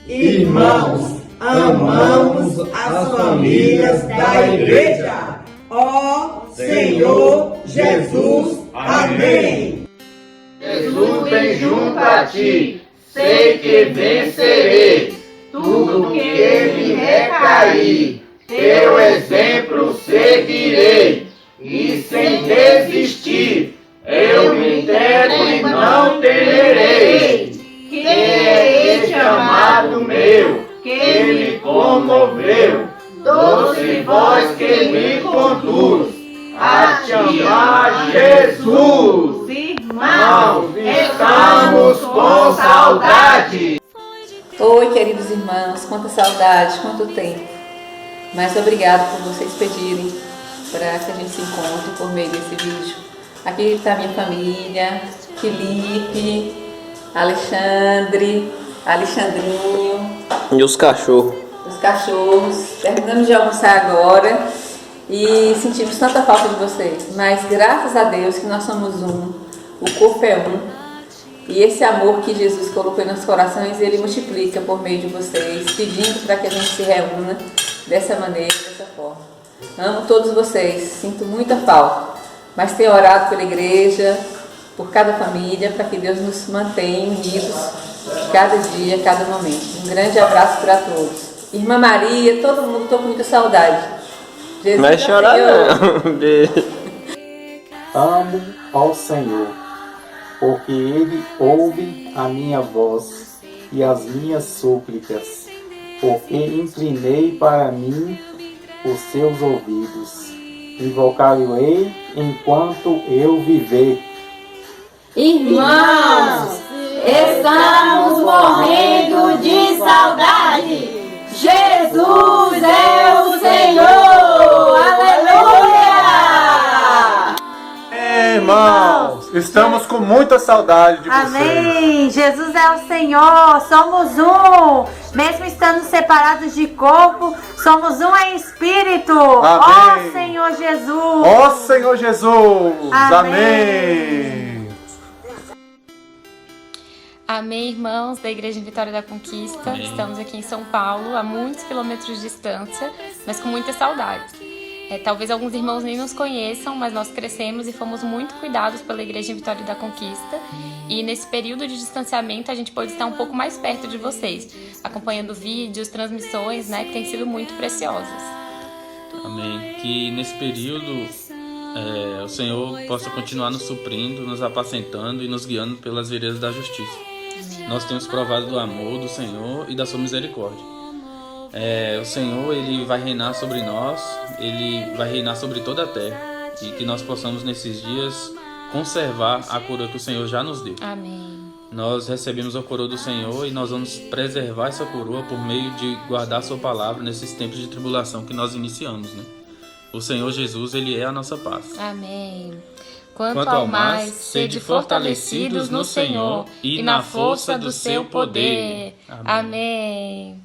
Irmãos, amamos as famílias da igreja. Ó Senhor Jesus, amém. Jesus vem junto a ti, sei que vencerei tudo que me recair. Teu exemplo seguirei e sem desistir eu me entrego e não temerei. Que é este amado meu, que me comoveu, doce voz que me conduz a te amar, Jesus. Irmãos, estamos com saudade. Oi, queridos irmãos, quanta saudade, quanto tempo. Mas obrigado por vocês pedirem para que a gente se encontre por meio desse vídeo. Aqui está a minha família, Felipe, Alexandre, Alexandrinho. E os cachorros. Os cachorros. Terminamos de almoçar agora e sentimos tanta falta de vocês. Mas graças a Deus que nós somos um, o corpo é um. E esse amor que Jesus colocou em nossos corações, Ele multiplica por meio de vocês, pedindo para que a gente se reúna dessa maneira, dessa forma. Amo todos vocês, sinto muita falta, mas tenho orado pela igreja, por cada família, para que Deus nos mantenha unidos cada dia, cada momento. Um grande abraço para todos. Irmã Maria, todo mundo, estou com muita saudade. Jesus não vai chorar não. Amo ao Senhor, porque Ele ouve a minha voz e as minhas súplicas, porque inclinei para mim os seus ouvidos. Invocar-o-ei enquanto eu viver. Irmãos, estamos morrendo de saudade. Jesus é o Senhor! Aleluia! Irmãos, estamos com muita saudade de vocês. Amém! Jesus é o Senhor, somos um. Mesmo estando separados de corpo, somos um em espírito. Amém. Ó Senhor Jesus! Ó Senhor Jesus! Amém. Amém, irmãos da Igreja em Vitória da Conquista. Amém. Estamos aqui em São Paulo, a muitos quilômetros de distância, mas com muita saudade. Talvez alguns irmãos nem nos conheçam, mas nós crescemos e fomos muito cuidados pela Igreja em Vitória da Conquista. E nesse período de distanciamento a gente pôde estar um pouco mais perto de vocês, acompanhando vídeos, transmissões, que têm sido muito preciosas. Amém. Que nesse período o Senhor possa continuar nos suprindo, nos apacentando e nos guiando pelas veredas da justiça. Amém. Nós temos provado do amor do Senhor e da sua misericórdia. O Senhor, Ele vai reinar sobre nós, Ele vai reinar sobre toda a terra, e que nós possamos nesses dias conservar a coroa que o Senhor já nos deu. Amém. Nós recebemos a coroa do Senhor e nós vamos preservar essa coroa por meio de guardar a sua palavra nesses tempos de tribulação que nós iniciamos, O Senhor Jesus, Ele é a nossa paz. Amém. Quanto ao mais, sede fortalecidos no Senhor e na força do seu poder. Amém.